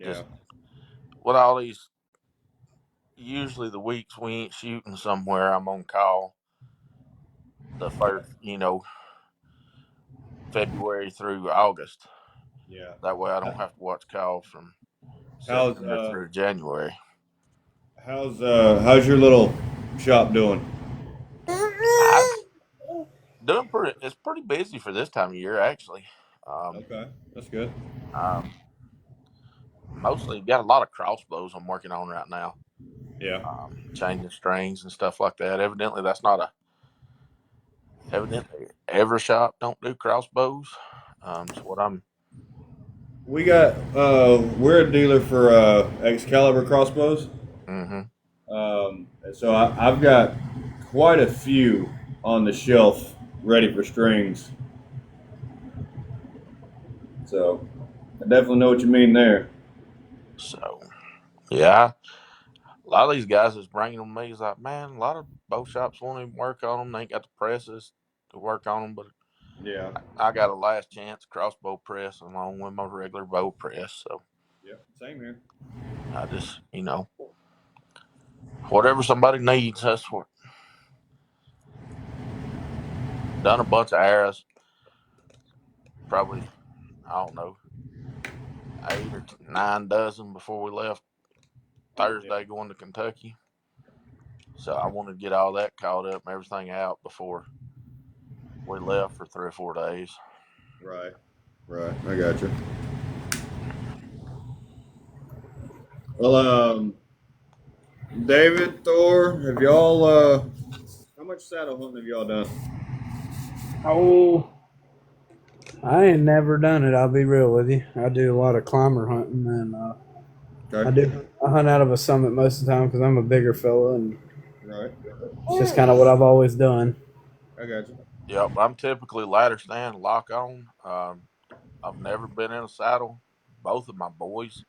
Just with all these, usually the weeks we ain't shooting somewhere, I'm on call the first, February through August. Yeah. That way I don't have to watch call from How's September through January. how's your little shop doing? I doing pretty. It's pretty busy for this time of year, actually. Um, Okay, that's good. um, Mostly got a lot of crossbows I'm working on right now. Yeah. Changing strings and stuff like that. Evidently every shop don't do crossbows. So what I'm We got we're a dealer for Excalibur crossbows. hmm And so I've got quite a few on the shelf ready for strings. So I definitely know what you mean there. so yeah. A lot of these guys is bringing them to me. Is like, man, a lot of bow shops won't even work on them. They ain't got the presses to work on them, but Yeah. I got a last chance crossbow press along with my regular bow press. So Yeah. Same here. I just, whatever somebody needs, that's what. Done a bunch of arrows, probably, I don't know, 8 or 9 dozen before we left Yeah. Thursday going to Kentucky. So I want to get all that caught up and everything out before we left for 3 or 4 days. Right. Right. I got you. Well, David, Thor, have y'all how much saddle hunting have y'all done? Oh, I ain't never done it. I'll be real with you. I do a lot of climber hunting, and Okay. I hunt out of a summit most of the time because I'm a bigger fella, and Right. it's just kind of what I've always done. I got you. Yep, I'm typically ladder stand, lock on. I've never been in a saddle. Both of my boys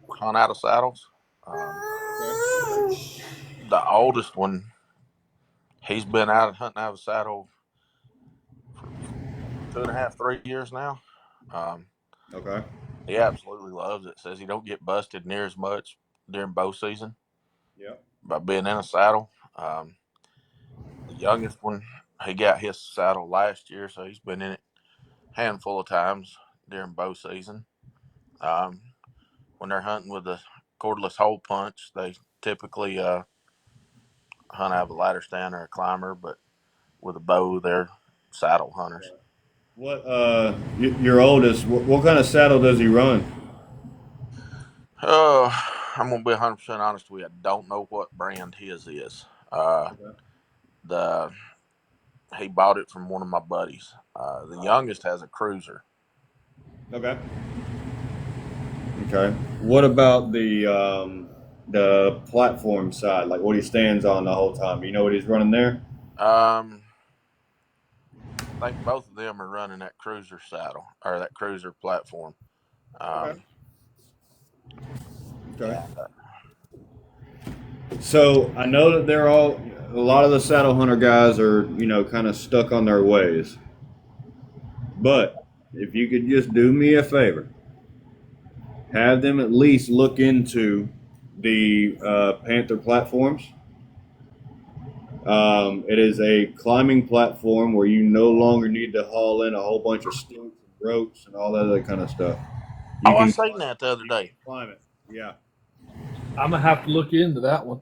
hunt out of saddles. Um, the oldest one, he's been out hunting out of a saddle for 2.5, 3 years now. Um, Okay. Okay. he absolutely loves it. Says he don't get busted near as much during bow season Yep. by being in a saddle. The youngest one, he got his saddle last year, so he's been in it a handful of times during bow season. Um, when they're hunting with the cordless hole punch, they typically hunt out of a ladder stand or a climber, but with a bow, they're saddle hunters. What your oldest? What kind of saddle does he run? Uh, I'm gonna be 100% honest with you. I don't know what brand his is. Uh, Okay. the he bought it from one of my buddies. The youngest has a cruiser. Okay. Okay. What about the platform side? Like what he stands on the whole time? You know what he's running there? I think both of them are running that cruiser saddle or that cruiser platform. Okay. Um, Okay. and, So I know that they're all a lot of the saddle hunter guys are, kind of stuck on their ways. But if you could just do me a favor, have them at least look into the Panther platforms. It is a climbing platform where you no longer need to haul in a whole bunch of sticks and ropes and all that other kind of stuff. You I can seen that the other day. climb it. Yeah. I'm gonna have to look into that one.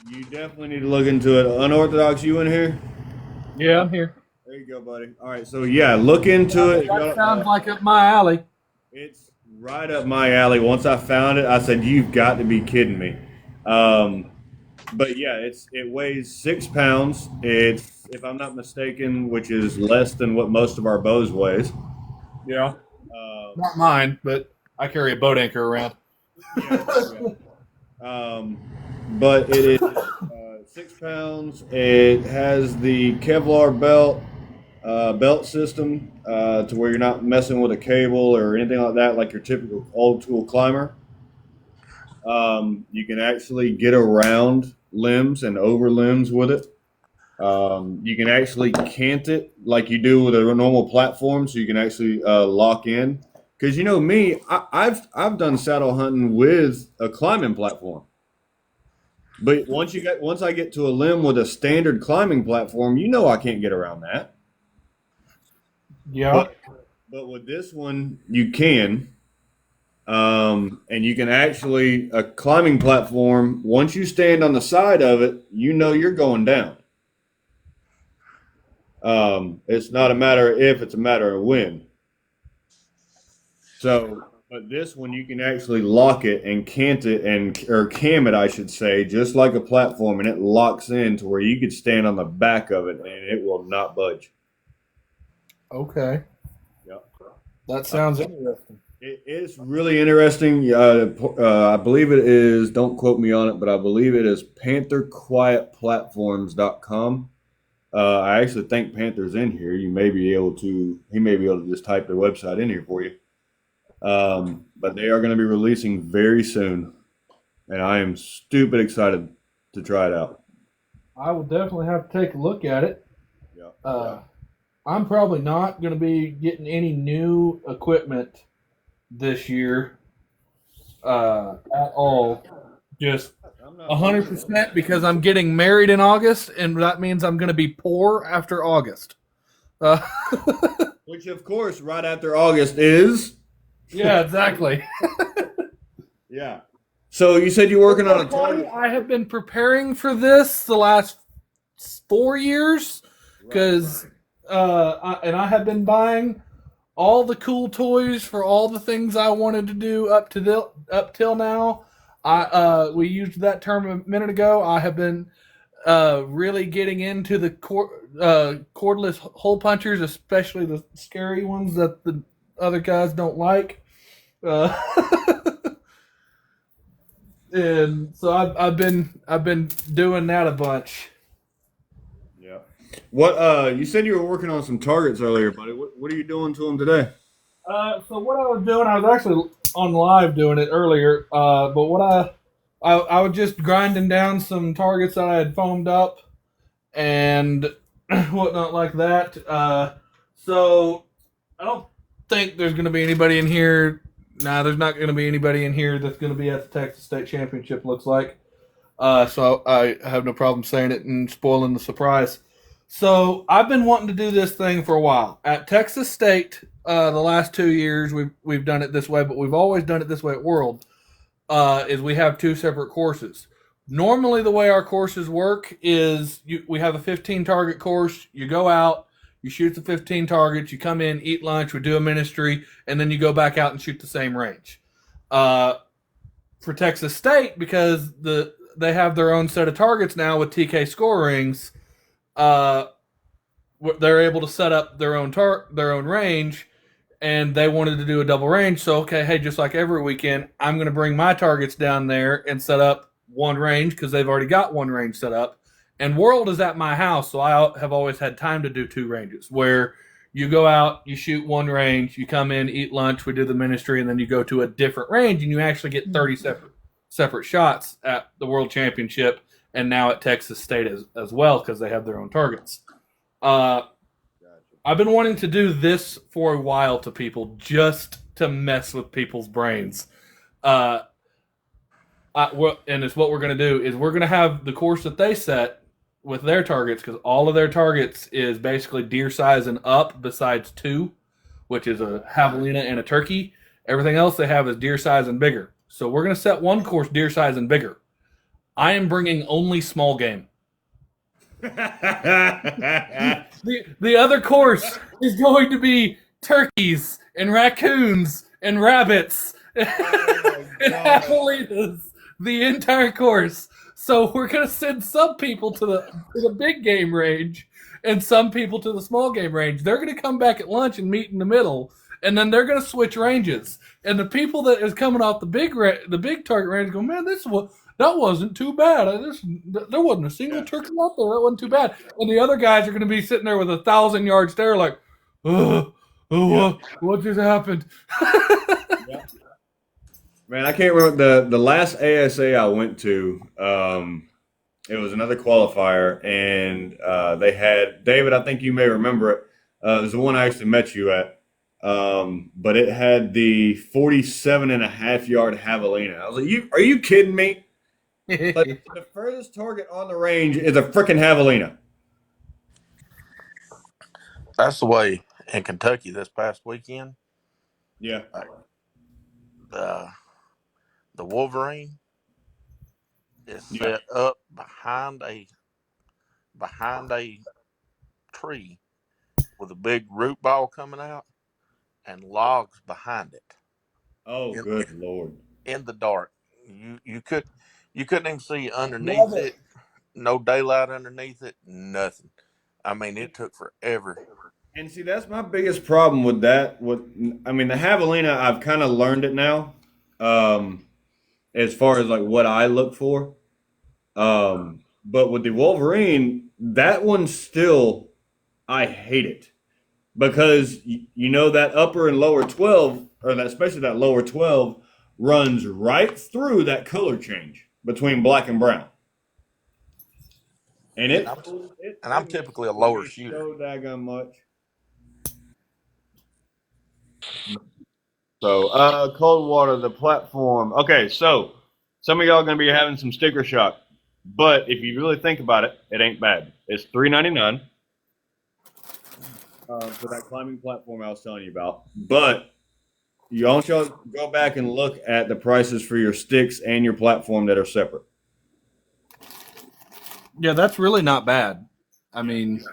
You definitely need to look into it. Unorthodox, you in here? Yeah, I'm here. There you go, buddy. All right, so yeah, look into it. That sounds like up my alley. It's right up my alley. Once I found it, I said, "You've got to be kidding me." But yeah, it weighs 6 pounds. It's, if I'm not mistaken, which is less than what most of our bows weighs. Yeah, Um, not mine, but I carry a boat anchor around. yeah. But it is 6 pounds. It has the Kevlar belt system to where you're not messing with a cable or anything like that, like your typical old school climber. You can actually get around limbs and over limbs with it. You can actually cant it like you do with a normal platform, so you can actually lock in. Because you know me, I've done saddle hunting with a climbing platform. But once I get to a limb with a standard climbing platform, I can't get around that. Yeah, But with this one, you can. And you can actually, a climbing platform, once you stand on the side of it, you're going down. It's not a matter of if, it's a matter of when. So, but this one, you can actually lock it and cant it or cam it, I should say, just like a platform, and it locks in to where you could stand on the back of it and it will not budge. okay. Yep. That sounds interesting. It is really interesting. I believe it is, don't quote me on it, but I believe it is pantherquietplatforms.com. I actually think Panther's in here. He may be able to just type their website in here for you. But they are going to be releasing very soon. And I am stupid excited to try it out. I will definitely have to take a look at it. Yeah. I'm probably not going to be getting any new equipment this year at all. Just 100% because I'm getting married in August, and that means I'm going to be poor after August. Which, of course, right after August is. Yeah, exactly. Yeah. So you said you're working on a target. I have been preparing for this the last 4 years because I have been buying all the cool toys for all the things I wanted to do up till now. We used that term a minute ago. I have been really getting into the cordless hole punchers, especially the scary ones that the other guys don't like. And so I've been doing that a bunch. Yeah. What you said you were working on some targets earlier, buddy. What are you doing to them today? So what I was doing, I was actually on live doing it earlier. But what I was just grinding down some targets that I had foamed up and whatnot like that. So I don't think there's going to be anybody in here. Nah, there's not going to be anybody in here that's going to be at the Texas State Championship, looks like. So I have no problem saying it and spoiling the surprise. So I've been wanting to do this thing for a while. At Texas State, the last 2 years, we've done it this way, but we've always done it this way at World, is we have 2 separate courses. Normally, the way our courses work is we have a 15-target course. You go out, you shoot the 15 targets, you come in, eat lunch, we do a ministry, and then you go back out and shoot the same range. For Texas State, because they have their own set of targets now with TK score rings, they're able to set up their own range, and they wanted to do a double range. So okay, hey, just like every weekend, I'm going to bring my targets down there and set up one range because they've already got one range set up. And World is at my house, so I have always had time to do 2 ranges where you go out, you shoot one range, you come in, eat lunch, we do the ministry, and then you go to a different range, and you actually get 30 separate shots at the World Championship, and now at Texas State as well because they have their own targets. I've been wanting to do this for a while to people just to mess with people's brains. And it's what we're going to do is we're going to have the course that they set with their targets because all of their targets is basically deer size and up besides 2, which is a javelina and a turkey. Everything else they have is deer size and bigger. So we're going to set one course deer size and bigger. I am bringing only small game. The other course is going to be turkeys and raccoons and rabbits and javelinas. The entire course. So we're going to send some people to the big game range and some people to the small game range. They're going to come back at lunch and meet in the middle, and then they're going to switch ranges. And the people that is coming off the big target range go, man, that wasn't too bad. There wasn't a single turkey out there. That wasn't too bad. And the other guys are going to be sitting there with a 1,000-yard stare, like, what just happened? Man, I can't remember the last ASA I went to. It was another qualifier, and they had David. I think you may remember it. It was the one I actually met you at, but it had the 47.5-yard javelina. I was like, "Are you kidding me?" Like, the furthest target on the range is a freaking javelina. That's the way in Kentucky this past weekend. Yeah. The Wolverine is set up behind a tree with a big root ball coming out and logs behind it. Oh, good Lord! In the dark, you couldn't even see underneath it. No daylight underneath it. Nothing. I mean, it took forever. And see, that's my biggest problem with that. The javelina, I've kind of learned it now. As far as like what I look for. But with the Wolverine, that one still, I hate it. Because, that upper and lower 12, or especially that lower 12, runs right through that color change between black and brown. And I'm typically a lower shooter. So daggone much. So, Coldwater, the platform. Okay, so some of y'all are going to be having some sticker shock. But if you really think about it, it ain't bad. It's $3.99 for that climbing platform I was telling you about. But you also go back and look at the prices for your sticks and your platform that are separate. Yeah, that's really not bad. I mean,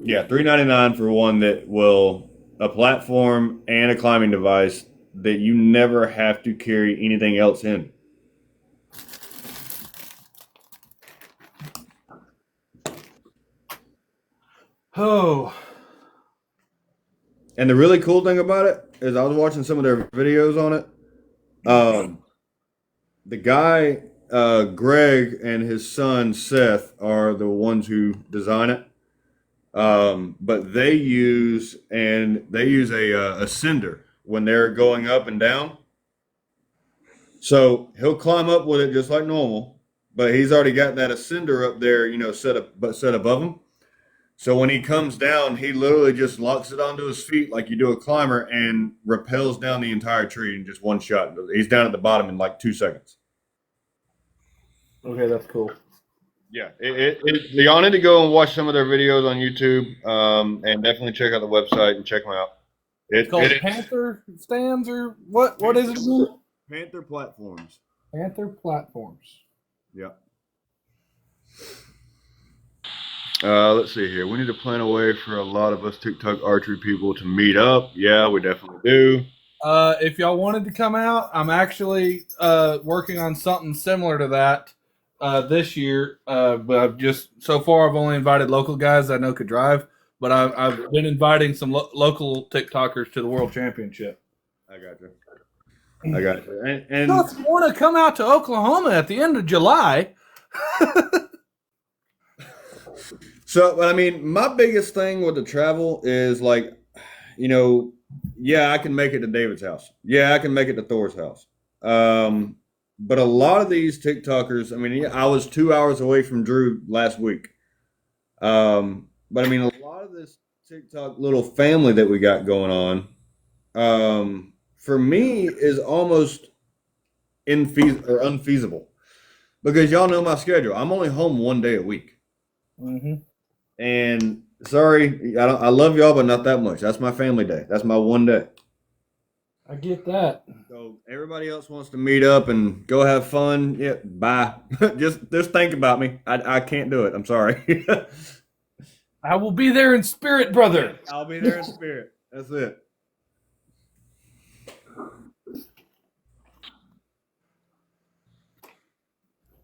yeah, $3.99 for one that will a platform and a climbing device that you never have to carry anything else in. Oh. And the really cool thing about it is I was watching some of their videos on it. The guy, Greg, and his son, Seth, are the ones who design it. But they use a cinder when they're going up and down. So he'll climb up with it just like normal, but he's already got that ascender up there, set above him. So when he comes down, he literally just locks it onto his feet like you do a climber and rappels down the entire tree in just one shot. He's down at the bottom in like 2 seconds. Okay, that's cool. Yeah, y'all need to go and watch some of their videos on YouTube, and definitely check out the website and check them out. It's called Panther Stands or what? What is it again? Panther Platforms. Panther Platforms. Yeah. Let's see here. We need to plan a way for a lot of us TikTok archery people to meet up. Yeah, we definitely do. If y'all wanted to come out, I'm actually working on something similar to that. this year, but I've so far I've only invited local guys I know could drive. But I've been inviting some local TikTokers to the World Championship. I got you. I got you. And So if you want to come out to Oklahoma at the end of July, so, I mean, my biggest thing with the travel is like, yeah, I can make it to David's house. Yeah, I can make it to Thor's house. But a lot of these TikTokers, I mean, yeah, I was 2 hours away from Drew last week. But I mean, a lot of this TikTok little family that we got going on, for me, is almost unfeasible because y'all know my schedule. I'm only home one day a week. mm-hmm. And sorry, I love y'all, but not that much. That's my family day. That's my one day. I get that. So everybody else wants to meet up and go have fun. Yeah, bye. just think about me. I can't do it. I'm sorry. I will be there in spirit, brother. I'll be there in spirit. That's it.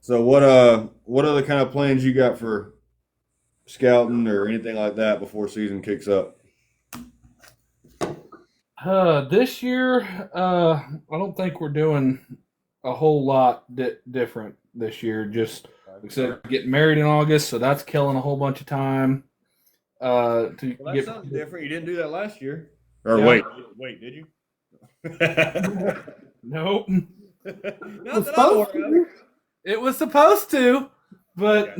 So what other kind of plans you got for scouting or anything like that before season kicks up? This year, I don't think we're doing a whole lot different this year. Just like I said, getting married in August, so that's killing a whole bunch of time. Well, that's something different. You didn't do that last year. Or Yeah. wait, did you? Nope. Not that I'm aware of. It was supposed to, but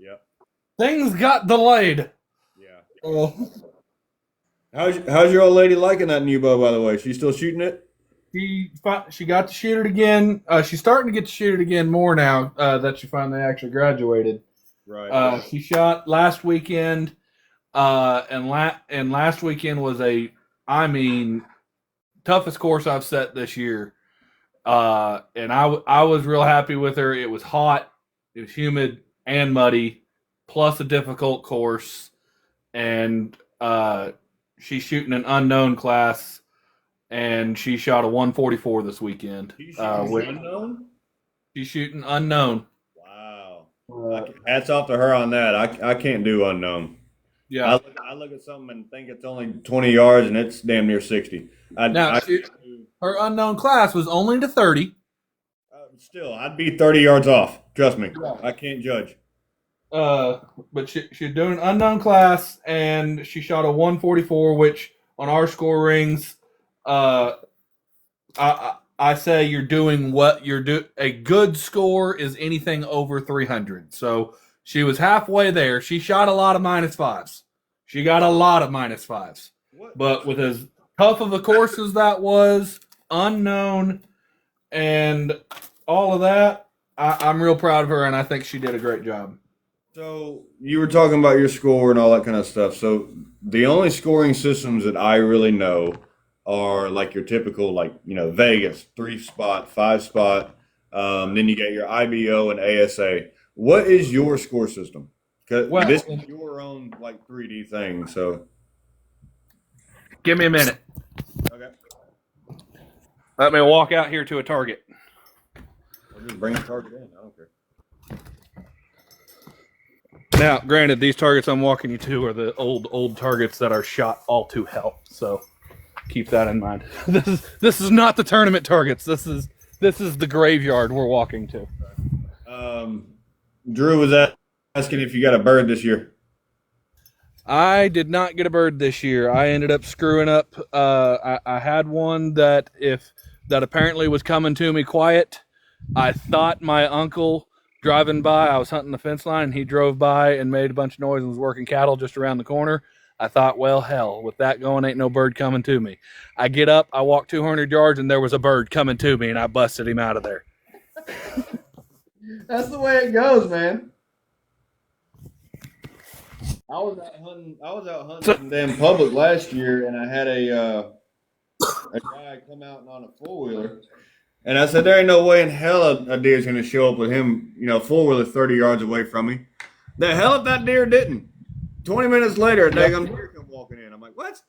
Yeah. things got delayed. Yeah. How's your old lady liking that new bow, by the way? She's still shooting it? She got to shoot it again. She's starting to get to shoot it again more now that she finally actually graduated. Right. She shot last weekend, and last weekend was toughest course I've set this year. And I was real happy with her. It was hot, it was humid and muddy, plus a difficult course, and she's shooting an unknown class, and she shot a 144 this weekend. Unknown? She's shooting unknown. Wow. Hats off to her on that. I can't do unknown. Yeah. I look at something and think it's only 20 yards and it's damn near 60. Her unknown class was only to 30. Still, I'd be 30 yards off. Trust me. I can't judge. But she's doing an unknown class, and she shot a 144, which on our score rings, I say you're doing what you're doing. A good score is anything over 300. So she was halfway there. She shot a lot of -5s. She got a lot of -5s. But with as tough of a course as that was, unknown, and all of that, I'm real proud of her, and I think she did a great job. So you were talking about your score and all that kind of stuff. So the only scoring systems that I really know are like your typical, like, Vegas, 3-spot, 5-spot. Then you get your IBO and ASA. What is your score system? Because this is your own like 3D thing. So give me a minute. Okay. Let me walk out here to a target. I'll just bring the target in. I don't care. Now, granted, these targets I'm walking you to are the old targets that are shot all to hell. So keep that in mind. This is not the tournament targets. This is the graveyard we're walking to. Drew was asking if you got a bird this year. I did not get a bird this year. I ended up screwing up. I had one that apparently was coming to me quiet. I thought my uncle driving by, I was hunting the fence line, and he drove by and made a bunch of noise and was working cattle just around the corner. I thought, well, hell, with that going, ain't no bird coming to me. I get up, I walk 200 yards, and there was a bird coming to me, and I busted him out of there. That's the way it goes, man. I was out hunting some damn public last year, and I had a guy come out on a four-wheeler. And I said, there ain't no way in hell a deer's going to show up with him, four-wheeler 30 yards away from me. The hell if that deer didn't. 20 minutes later, a daggum deer come walking in. I'm like, what?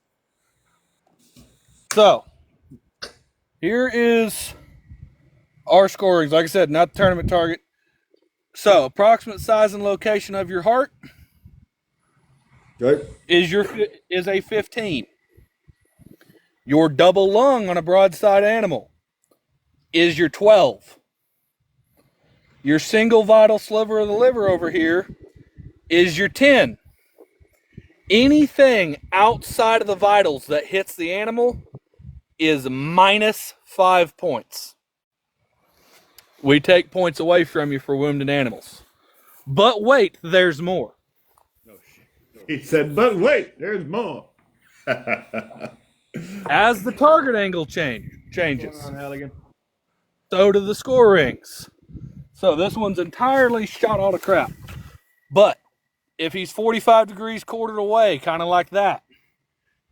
So, here is our scorings. Like I said, not the tournament target. So, approximate size and location of your heart Okay. is a 15. Your double lung on a broadside animal is your 12. Your single vital sliver of the liver over here is your 10. Anything outside of the vitals that hits the animal is minus 5 points. We take points away from you for wounded animals. But wait, there's more. He said, but wait, there's more. As the target angle changes, What's going on, Halligan? so do the score rings. So this one's entirely shot all to crap. But if he's 45 degrees quartered away, kind of like that,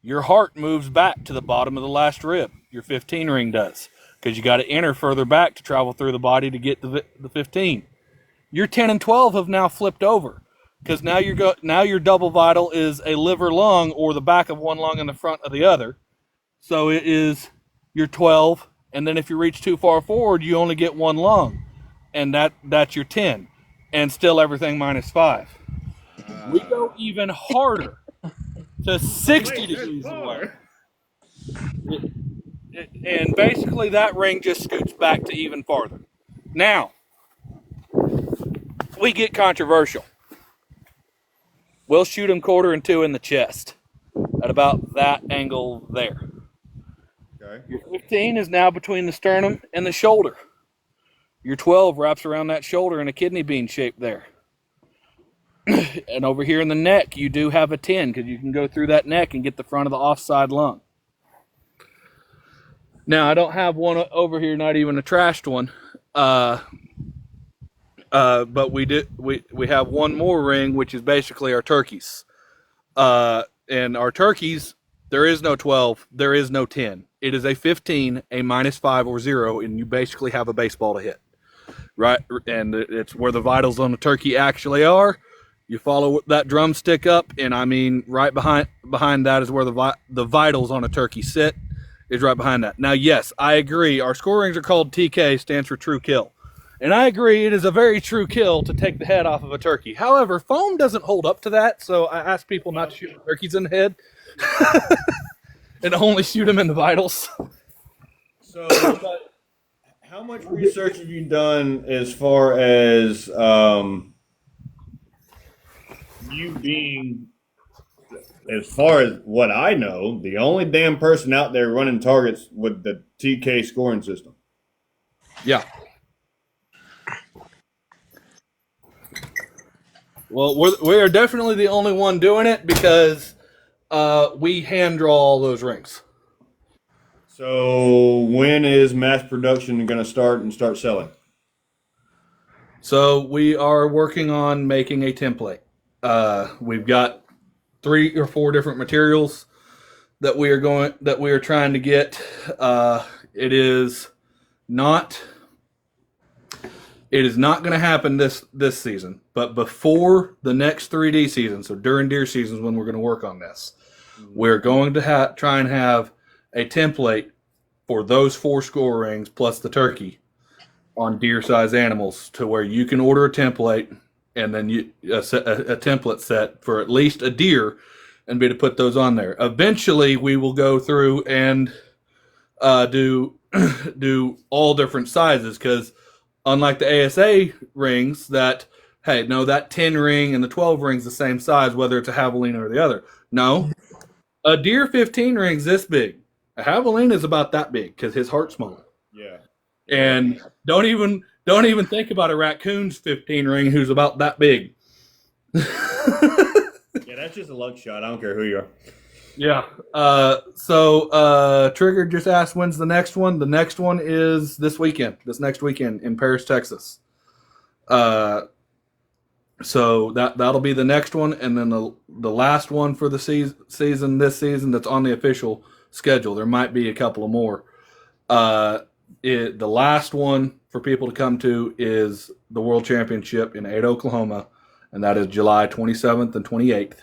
your heart moves back to the bottom of the last rib. Your 15 ring does, because you got to enter further back to travel through the body to get the 15. Your 10 and 12 have now flipped over, because now your double vital is a liver lung, or the back of one lung and the front of the other. So it is your 12, and then if you reach too far forward, you only get one lung, and that's your 10, and still everything minus 5. We go even harder to 60 degrees away. And basically that ring just scoots back to even farther. Now, we get controversial. We'll shoot him 1/4 and 2 in the chest at about that angle there. Okay. Your 15 is now between the sternum and the shoulder. Your 12 wraps around that shoulder in a kidney bean shape there. And over here in the neck, you do have a 10, because you can go through that neck and get the front of the offside lung. Now, I don't have one over here, not even a trashed one. But we have one more ring, which is basically our turkeys. And our turkeys, there is no 12, there is no 10. It is a 15, a minus 5 or 0, and you basically have a baseball to hit. Right? And it's where the vitals on the turkey actually are. You follow that drumstick up, and I mean, right behind that is where the vitals on a turkey sit, is right behind that. Now, yes, I agree. Our score rings are called TK, stands for true kill. And I agree, it is a very true kill to take the head off of a turkey. However, foam doesn't hold up to that, so I ask people not to shoot turkeys in the head and only shoot them in the vitals. So, how much research have you done as far as you being, as far as what I know, the only damn person out there running targets with the TK scoring system? Yeah. Well, we are definitely the only one doing it, because we hand draw all those rings. So when is mass production going to start selling? So we are working on making a template. We've got 3 or 4 different materials that we are trying to get. It is not going to happen this season, but before the next 3D season, so during deer seasons when we're going to work on this, we're going to try and have a template for those 4 score rings plus the turkey on deer size animals, to where you can order a template, and then a template set for at least a deer, and be to put those on there. Eventually, we will go through and do all different sizes, because unlike the ASA rings, that that 10 ring and the 12 ring's the same size, whether it's a javelina or the other. No, a deer 15 ring's this big. A javelina is about that big, because his heart's smaller. Yeah. And don't even think about a raccoon's 15 ring who's about that big. Yeah, that's just a luck shot. I don't care who you are. Yeah. Trigger just asked, when's the next one? The next one is this next weekend in Paris, Texas. So that'll be the next one, and then the last one for the season this season that's on the official schedule. There might be a couple of more. The last one for people to come to is the World Championship in Ada, Oklahoma, and that is July 27th and 28th.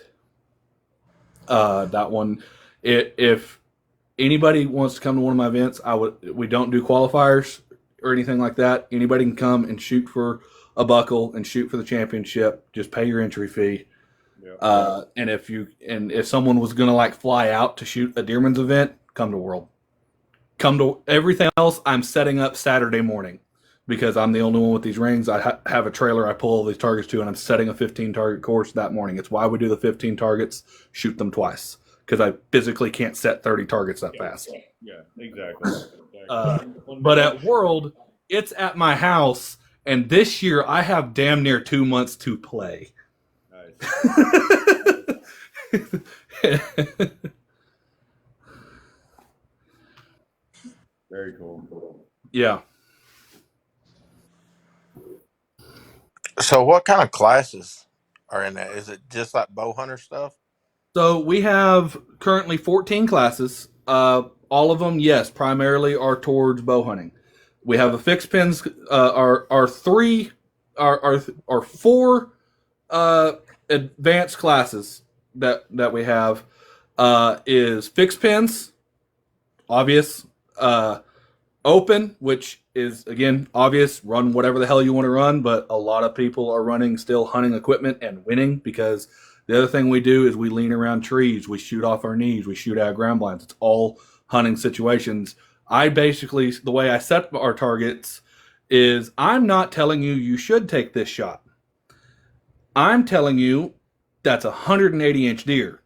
That one, if anybody wants to come to one of my events, we don't do qualifiers or anything like that. Anybody can come and shoot for a buckle and shoot for the championship. Just pay your entry fee. Yeah. And if someone was gonna like fly out to shoot a Deerman's event, come to World. Come to everything else. I'm setting up Saturday morning because I'm the only one with these rings. I have a trailer I pull all these targets to, and I'm setting a 15 target course that morning. It's why we do the 15 targets, shoot them twice, because I physically can't set 30 targets that fast. Yeah, exactly. But at World, it's at my house, and this year I have damn near 2 months to play. Nice. Very cool. Yeah. So, what kind of classes are in that? Is it just like bow hunter stuff? So we have currently 14 classes. All of them, yes, primarily are towards bow hunting. We have a fixed pins. Our four advanced classes that we have is fixed pins, obvious. Open, which is again obvious, run whatever the hell you want to run, but a lot of people are running still hunting equipment and winning because the other thing we do is we lean around trees, we shoot off our knees, we shoot out of ground blinds. It's all hunting situations. I basically, the way I set our targets is I'm not telling you should take this shot. I'm telling you that's a 180-inch deer.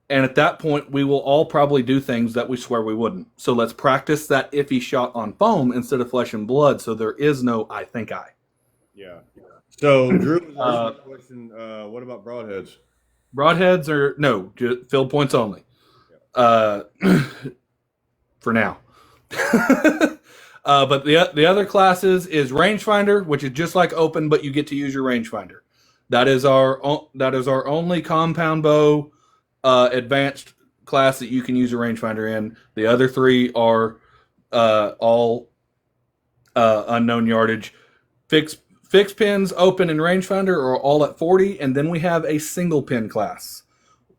And at that point, we will all probably do things that we swear we wouldn't. So let's practice that iffy shot on foam instead of flesh and blood. So there is no I think I. Yeah. So Drew was asking a question. What about broadheads? Broadheads are no field points only. For now. But the other classes is rangefinder, which is just like open, but you get to use your rangefinder. That is our only compound bow advanced class that you can use a rangefinder in. The other three are all unknown yardage. Fixed pins, open, and rangefinder are all at 40, and then we have a single pin class.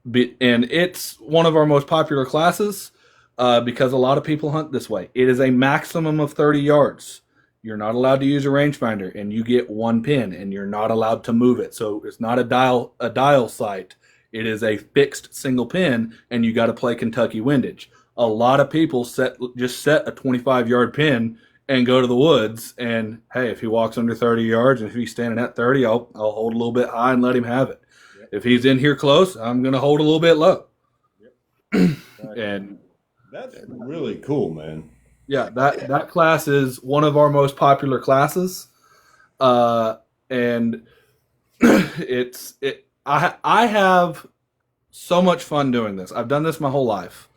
And it's one of our most popular classes because a lot of people hunt this way. It is a maximum of 30 yards. You're not allowed to use a rangefinder, and you get one pin, and you're not allowed to move it. So it's not a dial sight. It is a fixed single pin, and you got to play Kentucky windage. A lot of people set a 25-yard pin and go to the woods, and hey, if he walks under 30 yards, and if he's standing at 30, I'll hold a little bit high and let him have it. Yep. If he's in here close, I'm going to hold a little bit low. Yep. And that's really cool, man. Yeah, that class is one of our most popular classes, and I have so much fun doing this. I've done this my whole life,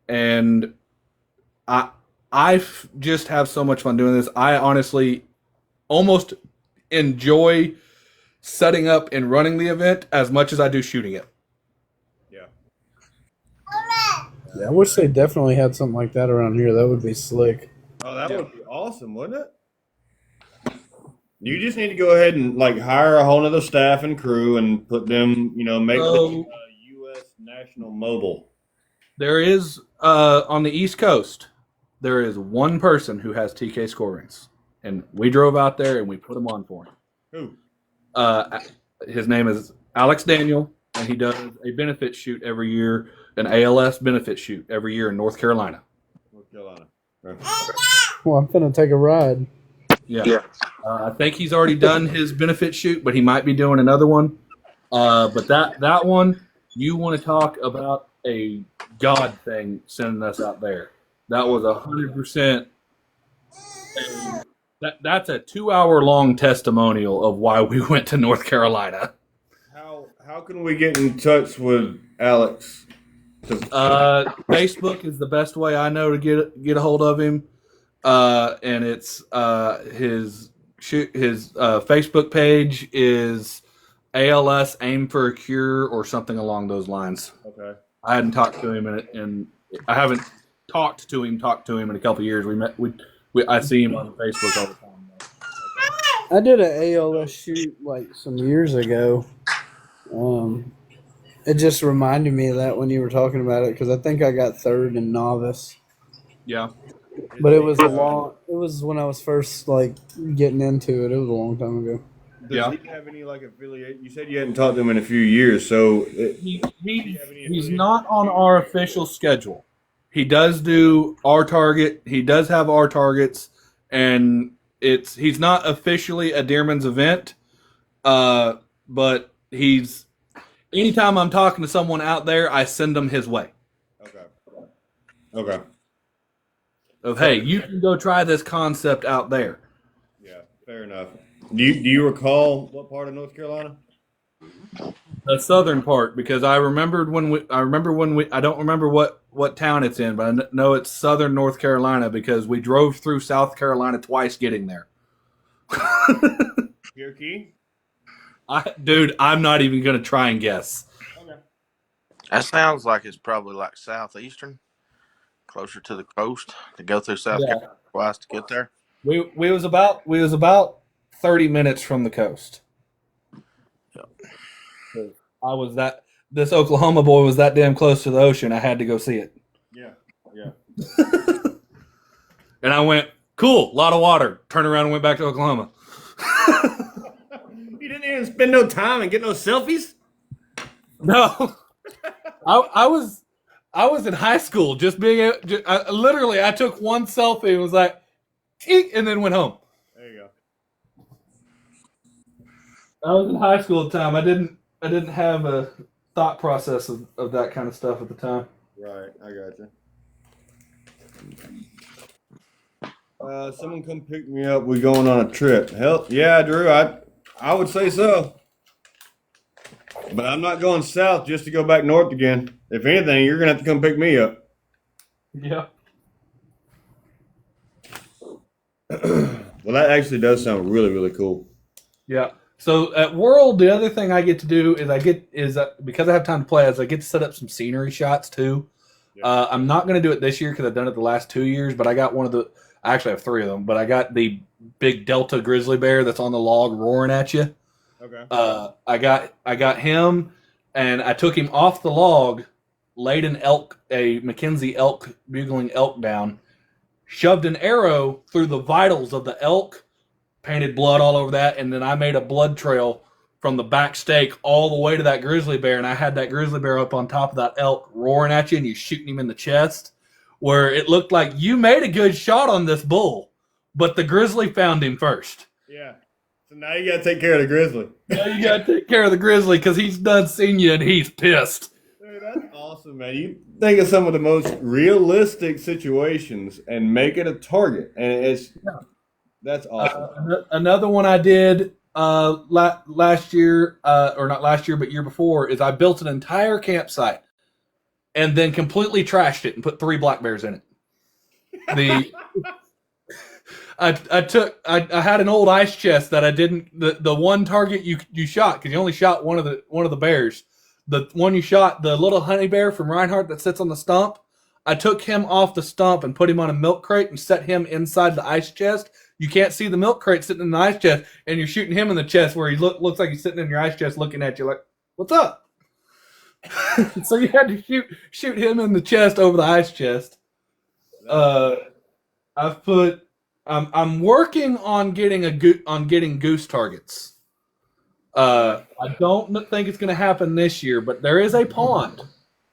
and I just have so much fun doing this. I honestly almost enjoy setting up and running the event as much as I do shooting it. Yeah, I wish they definitely had something like that around here. That would be slick. Oh, that would be awesome, wouldn't it? You just need to go ahead and like hire a whole other staff and crew and put them, make the U.S. National Mobile. There is on the East Coast, there is one person who has TK score rings, and we drove out there and we put them on for him. Who? His name is Alex Daniel, and he does a benefit shoot every year. An ALS benefit shoot every year in North Carolina. Well, I'm going to take a ride. Yeah. I think he's already done his benefit shoot, but he might be doing another one. But that one, you want to talk about a God thing sending us out there. That was 100%. That's a 2-hour-long testimonial of why we went to North Carolina. How can we get in touch with Alex? Facebook is the best way I know to get a hold of him, and it's his Facebook page is ALS Aim for a Cure or something along those lines. Okay. I hadn't talked to him and I haven't talked to him in a couple of years. I see him on Facebook all the time. I did an ALS shoot like some years ago. It just reminded me of that when you were talking about it because I think I got third in novice. Yeah. But it was a long. It was when I was first like getting into it. It was a long time ago. Does he have any like affiliate? You said you hadn't talked to him in a few years, so He's not on our official schedule. He does do our target. He does have our targets, and he's not officially a Deerman's event. But he's anytime I'm talking to someone out there, I send them his way. Okay. Of hey, you can go try this concept out there. Yeah, fair enough. Do you recall what part of North Carolina? The southern part, because I remember when we. I don't remember what town it's in, but I know it's southern North Carolina because we drove through South Carolina twice getting there. Cherokee? Dude, I'm not even gonna try and guess. Okay. That sounds like it's probably like southeastern, closer to the coast to go through South Carolina twice to get there. We was about 30 minutes from the coast. Yep. This Oklahoma boy was that damn close to the ocean. I had to go see it. Yeah. And I went, cool, a lot of water. Turned around and went back to Oklahoma. You didn't even spend no time and get no selfies? No, I was in high school. I took one selfie and was like, eek, and then went home. There you go. I was in high school at the time. I didn't have a thought process of that kind of stuff at the time. Right, I got you. Someone come pick me up. We're going on a trip. Hell, yeah, Drew. I would say so. But I'm not going south just to go back north again. If anything, you're gonna have to come pick me up. Yeah. Well, that actually does sound really, really cool. Yeah. So at World, the other thing I get to do is because I have time to play, I get to set up some scenery shots too. Yeah. I'm not going to do it this year because I've done it the last 2 years, but I got I actually have 3 of them, but I got the big Delta grizzly bear that's on the log roaring at you. Okay. I got him, and I took him off the log, laid a Mackenzie elk, bugling elk down, shoved an arrow through the vitals of the elk, painted blood all over that, and then I made a blood trail from the back stake all the way to that grizzly bear, and I had that grizzly bear up on top of that elk roaring at you, and you shooting him in the chest, where it looked like you made a good shot on this bull, but the grizzly found him first. Yeah. So now you gotta take care of the grizzly. Now you gotta take care of the grizzly because he's done seen you and he's pissed. Dude, that's awesome, man. You think of some of the most realistic situations and make it a target, and that's awesome. Another one I did last year, or not last year, but year before, is I built an entire campsite and then completely trashed it and put 3 black bears in it. I had an old ice chest that I didn't the one target you shot because you only shot one of the bears. The one you shot, the little honey bear from Reinhardt that sits on the stump, I took him off the stump and put him on a milk crate and set him inside the ice chest. You can't see the milk crate sitting in the ice chest, and you're shooting him in the chest where he looks like he's sitting in your ice chest looking at you like, what's up? So you had to shoot him in the chest over the ice chest. I'm working on getting goose targets. I don't think it's going to happen this year, but there is a pond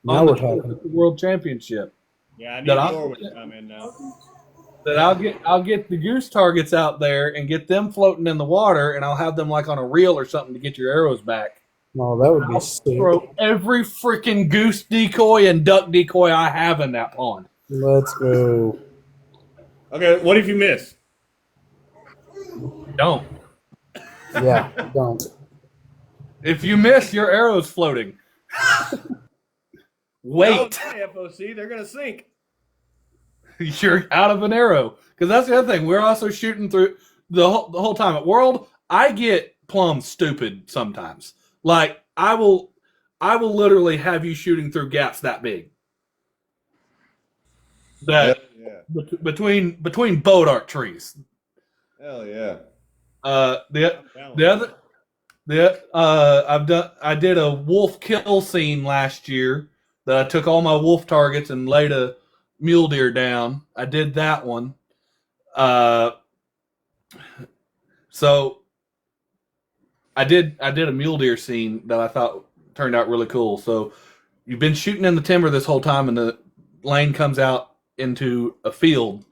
Now we're talking. the World Championship. Yeah, I need Norwood to come in now. That I'll get the goose targets out there and get them floating in the water, and I'll have them like on a reel or something to get your arrows back. Oh, that would be sick. Throw every freaking goose decoy and duck decoy I have in that pond. Let's go. Okay, what if you miss? Don't. Yeah, don't. If you miss, your arrow's floating. Wait. FOC, they're gonna sink. You're out of an arrow. Because that's the other thing. We're also shooting through the whole time at World. I get plumb stupid sometimes. Like I will literally have you shooting through gaps that big. That between boat arc trees. Hell yeah. I did a wolf kill scene last year that I took all my wolf targets and mule deer down. I did that one. Uh, so I did a mule deer scene that I thought turned out really cool. So you've been shooting in the timber this whole time, and the lane comes out into a field,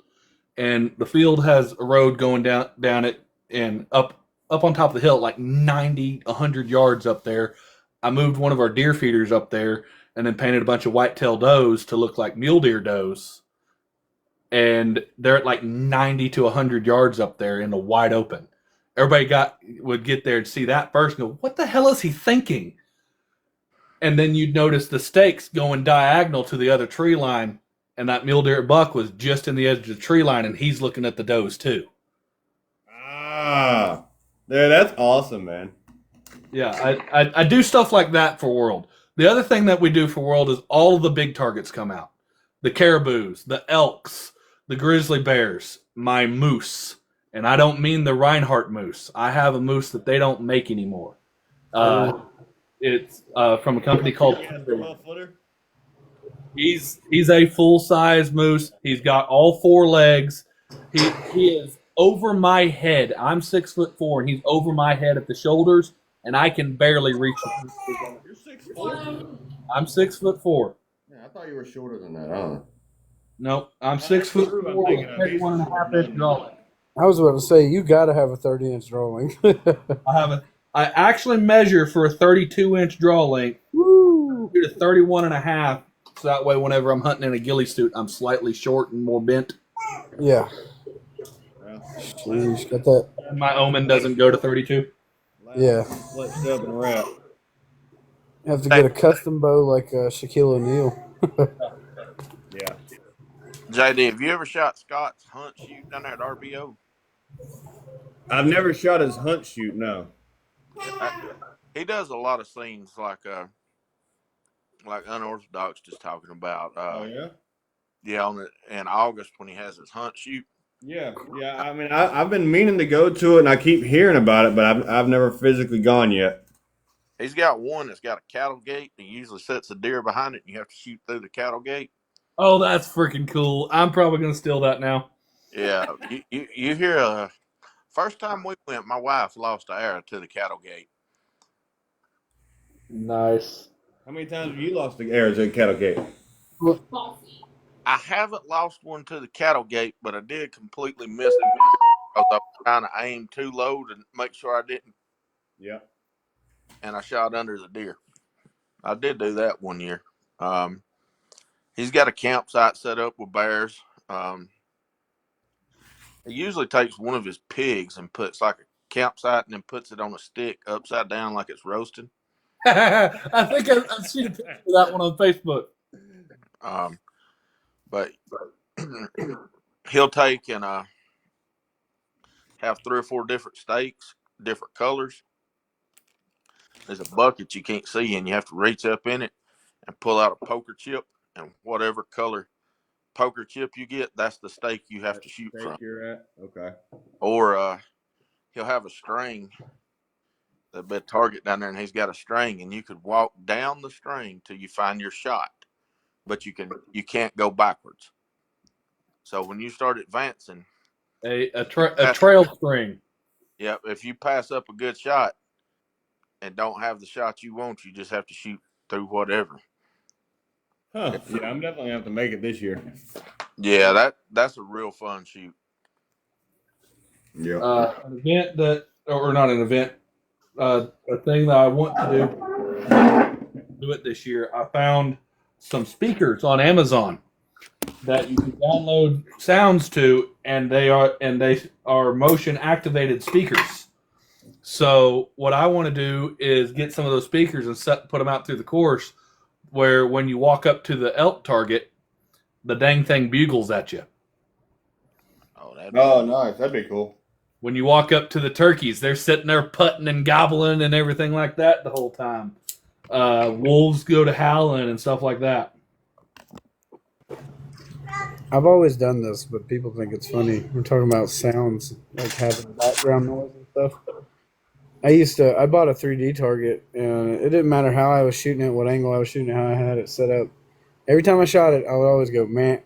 and the field has a road going down it and up on top of the hill, like 90, 100 yards up there. I moved one of our deer feeders up there, and then painted a bunch of white-tailed does to look like mule deer does. And they're at like 90 to 100 yards up there in the wide open. Everybody would get there and see that first and go, what the hell is he thinking? And then you'd notice the stakes going diagonal to the other tree line, and that mule deer buck was just in the edge of the tree line, and he's looking at the does too. Ah, dude, that's awesome, man. Yeah, I do stuff like that for World. The other thing that we do for World is all of the big targets come out. The caribous, the elks, the grizzly bears, my moose. And I don't mean the Reinhardt moose. I have a moose that they don't make anymore. It's from a company called... He's a full-size moose. He's got all four legs. He is over my head. I'm 6'4", and he's over my head at the shoulders, and I can barely reach him. You're 6'4"? I'm 6'4". Yeah, I thought you were shorter than that. Huh? Nope, I'm 6'4" with 31.5-inch draw length. I was about to say, you got to have a 30-inch draw length. I actually measure for a 32-inch draw length. Woo! To 31.5. So that way, whenever I'm hunting in a ghillie suit, I'm slightly short and more bent. Yeah. Jeez, got that. My omen doesn't go to 32. Yeah. Flexed up and wrapped. You have to get a custom bow like Shaquille O'Neal. Yeah. JD, have you ever shot Scott's hunt shoot down there at RBO? I've never shot his hunt shoot, no. He does a lot of scenes like Unorthodox just talking about. Oh, yeah? Yeah, in August when he has his hunt shoot. Yeah. I mean, I've been meaning to go to it, and I keep hearing about it, but I've never physically gone yet. He's got one that's got a cattle gate. He usually sets a deer behind it, and you have to shoot through the cattle gate. Oh, that's freaking cool. I'm probably going to steal that now. Yeah. you hear first time we went, my wife lost an arrow to the cattle gate. Nice. How many times have you lost the arrows at cattle gate? I haven't lost one to the cattle gate, but I did completely miss it because I was trying to aim too low to make sure I didn't. Yeah. And I shot under the deer. I did do that one year. He's got a campsite set up with bears. He usually takes one of his pigs and puts like a campsite and then puts it on a stick upside down like it's roasted. I think I've seen a picture of that one on Facebook. But he'll take and have 3 or 4 different steaks, different colors. There's a bucket you can't see, and you have to reach up in it and pull out a poker chip, and whatever color poker chip you get, that's the steak you have to shoot from. You're at? Okay. Or he'll have a string, the big target down there, and he's got a string, and you could walk down the string till you find your shot, but you can't go backwards. So when you start advancing, a trail string. Yep, if you pass up a good shot and don't have the shot you want, you just have to shoot through whatever. Huh. Yeah, I'm definitely going to have to make it this year. Yeah, that's a real fun shoot. Yeah. An event that, or not an event, a thing that I want to do it this year. I found some speakers on Amazon that you can download sounds to, and they are motion activated speakers. So what I want to do is get some of those speakers and put them out through the course, where when you walk up to the elk target, the dang thing bugles at you. Oh, nice. That'd be cool. When you walk up to the turkeys, they're sitting there putting and gobbling and everything like that the whole time. Wolves go to howling and stuff like that. I've always done this, but people think it's funny. We're talking about sounds, like having background noise and stuff. I bought a 3D target, and it didn't matter how I was shooting it, what angle I was shooting it, how I had it set up. Every time I shot it, I would always go, man.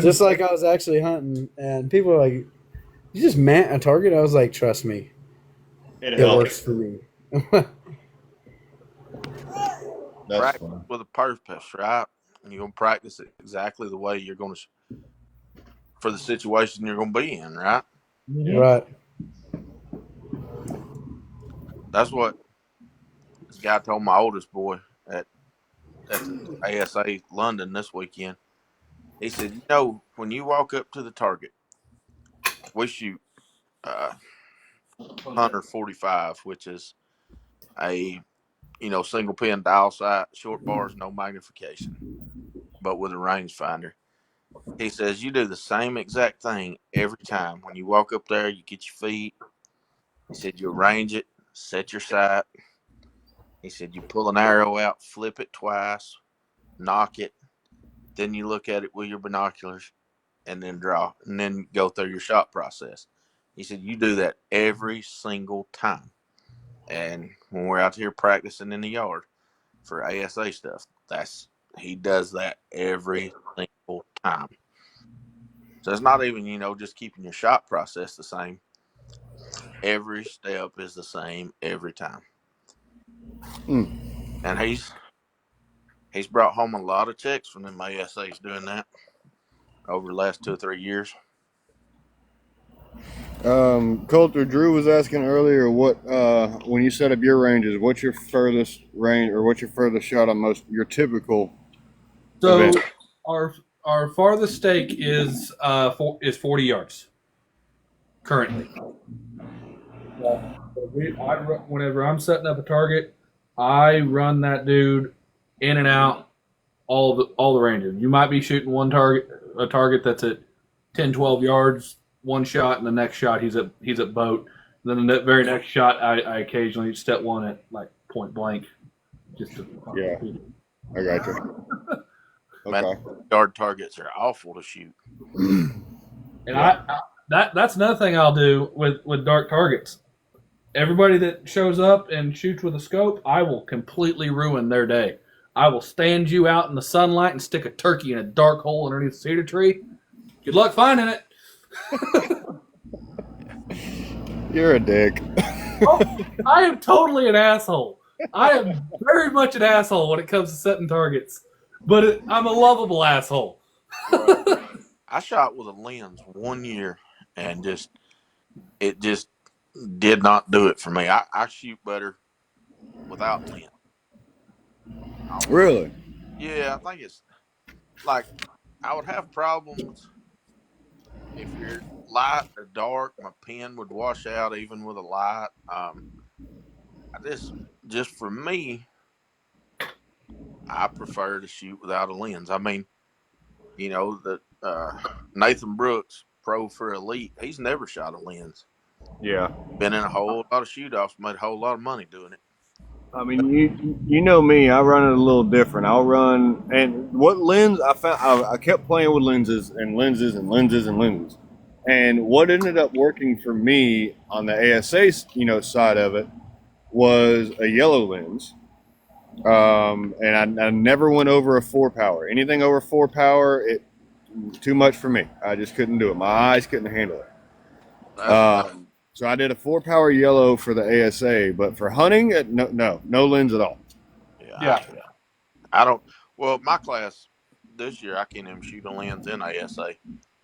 Just like I was actually hunting, and people were like, "You just mount a target?" I was like, "Trust me, It it helps. works for me." That's Practice fun. with a purpose, right? And you're gonna practice it exactly the way you're gonna for the situation you're gonna be in, right? Right. That's what this guy told my oldest boy at the ASA London this weekend. He said, when you walk up to the target, we shoot uh, 145, which is a single pin dial sight, short bars, no magnification, but with a rangefinder. He says you do the same exact thing every time. When you walk up there, you get your feet. He said you arrange it, set your sight. He said you pull an arrow out, flip it twice, knock it, then you look at it with your binoculars, and then draw, and then go through your shot process. He said you do that every single time. And when we're out here practicing in the yard for ASA stuff, he does that every single time. So it's not even, just keeping your shot process the same. Every step is the same every time. And he's brought home a lot of checks from them ASAs doing that over the last 2 or 3 years. Coulter, Drew was asking earlier what when you set up your ranges, what's your furthest range or what's your furthest shot on your typical So event? our farthest stake is 40 yards currently. Whenever I'm setting up a target, I run that dude in and out all the ranges. You might be shooting a target that's at 10, 12 yards, one shot, and the next shot he's at boat. Then the very next shot, I occasionally step one at like point blank, just to Yeah, I got you. Man, Okay. yard targets are awful to shoot. And that's another thing I'll do with dark targets. Everybody that shows up and shoots with a scope, I will completely ruin their day. I will stand you out in the sunlight and stick a turkey in a dark hole underneath a cedar tree. Good luck finding it. You're a dick. Oh, I am totally an asshole. I am very much an asshole when it comes to setting targets, but I'm a lovable asshole. I shot with a lens 1 year and it just did not do it for me. I shoot better without lens. Really? Yeah, I think it's like I would have problems if you're light or dark. My pen would wash out even with a light. I just for me, I prefer to shoot without a lens. I mean, that Nathan Brooks, pro for elite, he's never shot a lens. Yeah. Been in a whole lot of shoot offs, made a whole lot of money doing it. I mean, you know me. I run it a little different. I'll run, and what lens I found, I kept playing with lenses and lenses and lenses and lenses, and what ended up working for me on the ASA, side of it was a yellow lens, and I never went over a 4-power. Anything over 4-power, it too much for me. I just couldn't do it. My eyes couldn't handle it. That's So I did a 4-power yellow for the ASA, but for hunting, no lens at all. yeah. I don't. Well, my class this year, I can't even shoot a lens in ASA.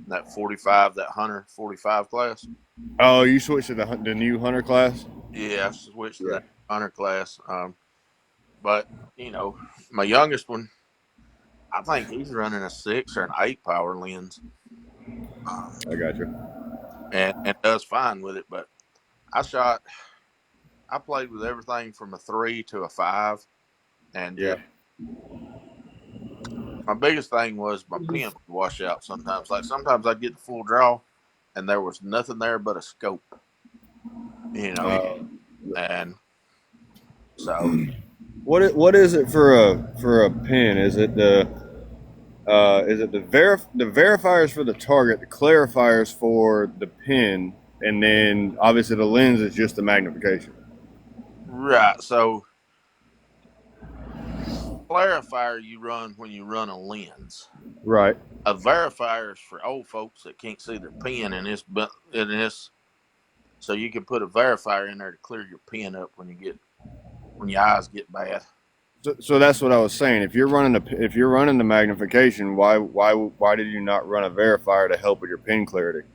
That 45, that Hunter 45 class. Oh, you switched to the new hunter class? Yeah, I switched to Yeah. that Hunter class. But my youngest one, I think he's running a 6 or an 8-power lens, I got you. and does fine with it. But I played with everything from a 3 to a 5, and Yeah. my biggest thing was my pen would wash out sometimes. Like sometimes I'd get the full draw, and there was nothing there but a scope. And so What is it for a pin? Is it the verifiers for the target, the clarifiers for the pin, and then obviously the lens is just the magnification. right, so clarifier you run when you run a lens. Right. A verifier is for old folks that can't see their pen, and so you can put a verifier in there to clear your pen up when your eyes get bad. So that's what I was saying. If you're running the magnification, why did you not run a verifier to help with your pen clarity?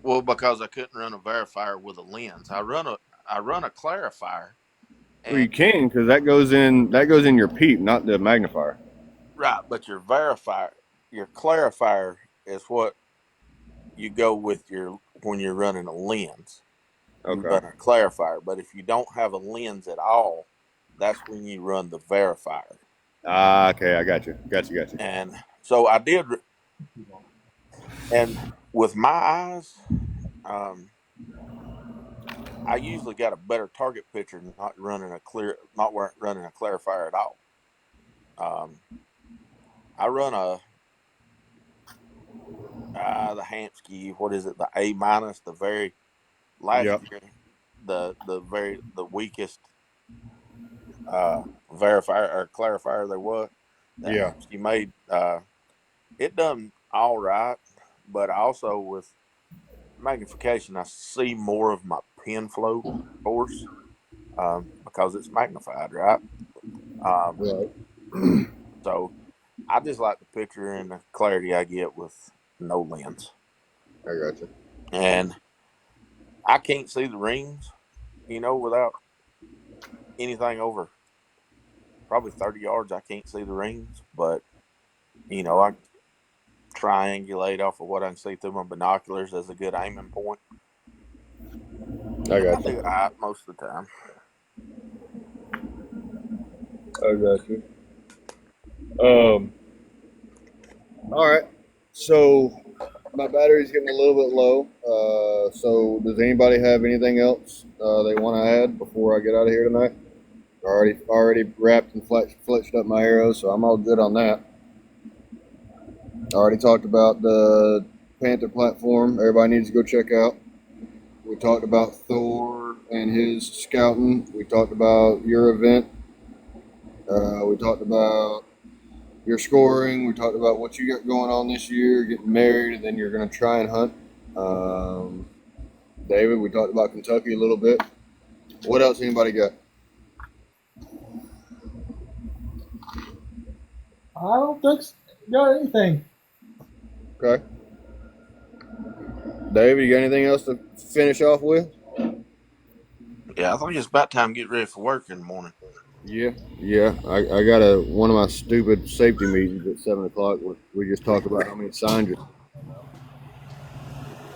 Well, because I couldn't run a verifier with a lens. I run a clarifier, Well, you and can, because that goes in your peep, not the magnifier. right, but your clarifier is what you go with your when you're running a lens. You Okay. run a clarifier, but if you don't have a lens at all, that's when you run the verifier. Ah, okay, I got you. Got you. And so I did, and with my eyes, um, I usually got a better target picture not running a clarifier at all. Um, I run the Hansky, what is it, the A minus, the very last Yep. year, the weakest verifier or clarifier there was that Yeah. Hansky made. It done all right, but also with magnification, I see more of my pen flow, of course, because it's magnified, right? Um, Right. so I just like the picture and the clarity I get with no lens. I got you. And I can't see the rings, without anything over probably 30 yards. I can't see the rings, but, I triangulate off of what I can see through my binoculars as a good aiming point. I And I got do you. all right most of the time. I got you. All right. So my battery's getting a little bit low. So does anybody have anything else they want to add before I get out of here tonight? Already wrapped and fleshed up my arrows, so I'm all good on that. I already talked about the Panther platform. Everybody needs to go check out. We talked about Thor and his scouting. We talked about your event. We talked about your scoring. We talked about what you got going on this year, getting married, and then you're going to try and hunt. David, we talked about Kentucky a little bit. What else anybody got? I don't think got anything. Okay. David, you got anything else to finish off with? Yeah, I think it's about time to get ready for work in the morning. Yeah. I got one of my stupid safety meetings at 7:00. We just talked about how many signs you.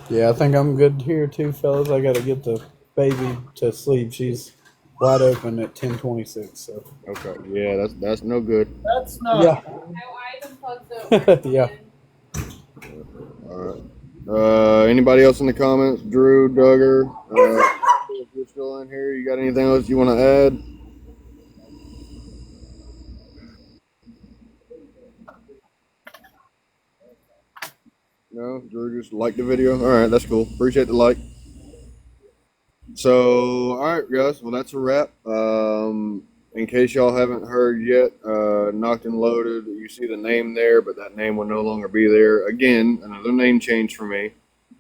Yeah, I think I'm good here too, fellas. I got to get the baby to sleep. She's wide open at 10:26. So Okay. Yeah, that's no good. That's not. yeah, yeah. All right. Anybody else in the comments? Drew, Duggar, if you're still in here, you got anything else you want to add? No, Drew just liked the video. All right, that's cool. Appreciate the like. So, all right, guys. Well, that's a wrap. In case y'all haven't heard yet, Knocked and Loaded, you see the name there, but that name will no longer be there. Again, another name change for me.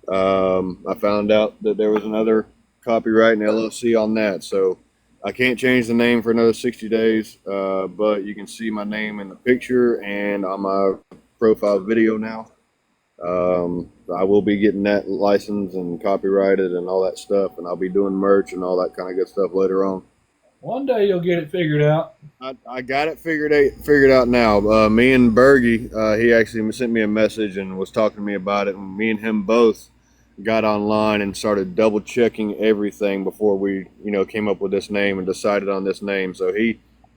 I found out that there was another copyright and LLC on that, so I can't change the name for another 60 days. But you can see my name in the picture and on my profile video now. I will be getting that licensed and copyrighted and all that stuff, and I'll be doing merch and all that kind of good stuff later on. One day you'll get it figured out. I got it figured out now. Me and Bergie, he actually sent me a message and was talking to me about it, and me and him both got online and started double checking everything before we, came up with this name and decided on this name. So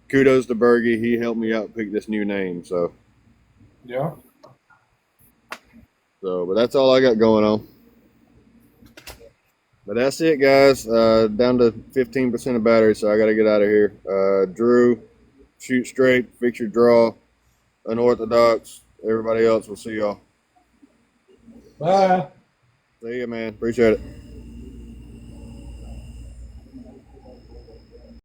kudos to Bergie. He helped me out pick this new name. So, Yeah. but that's all I got going on. But that's it, guys. Down to 15% of battery, so I got to get out of here. Drew, shoot straight, fix your draw. Unorthodox. Everybody else, we'll see y'all. Bye. See ya, man. Appreciate it.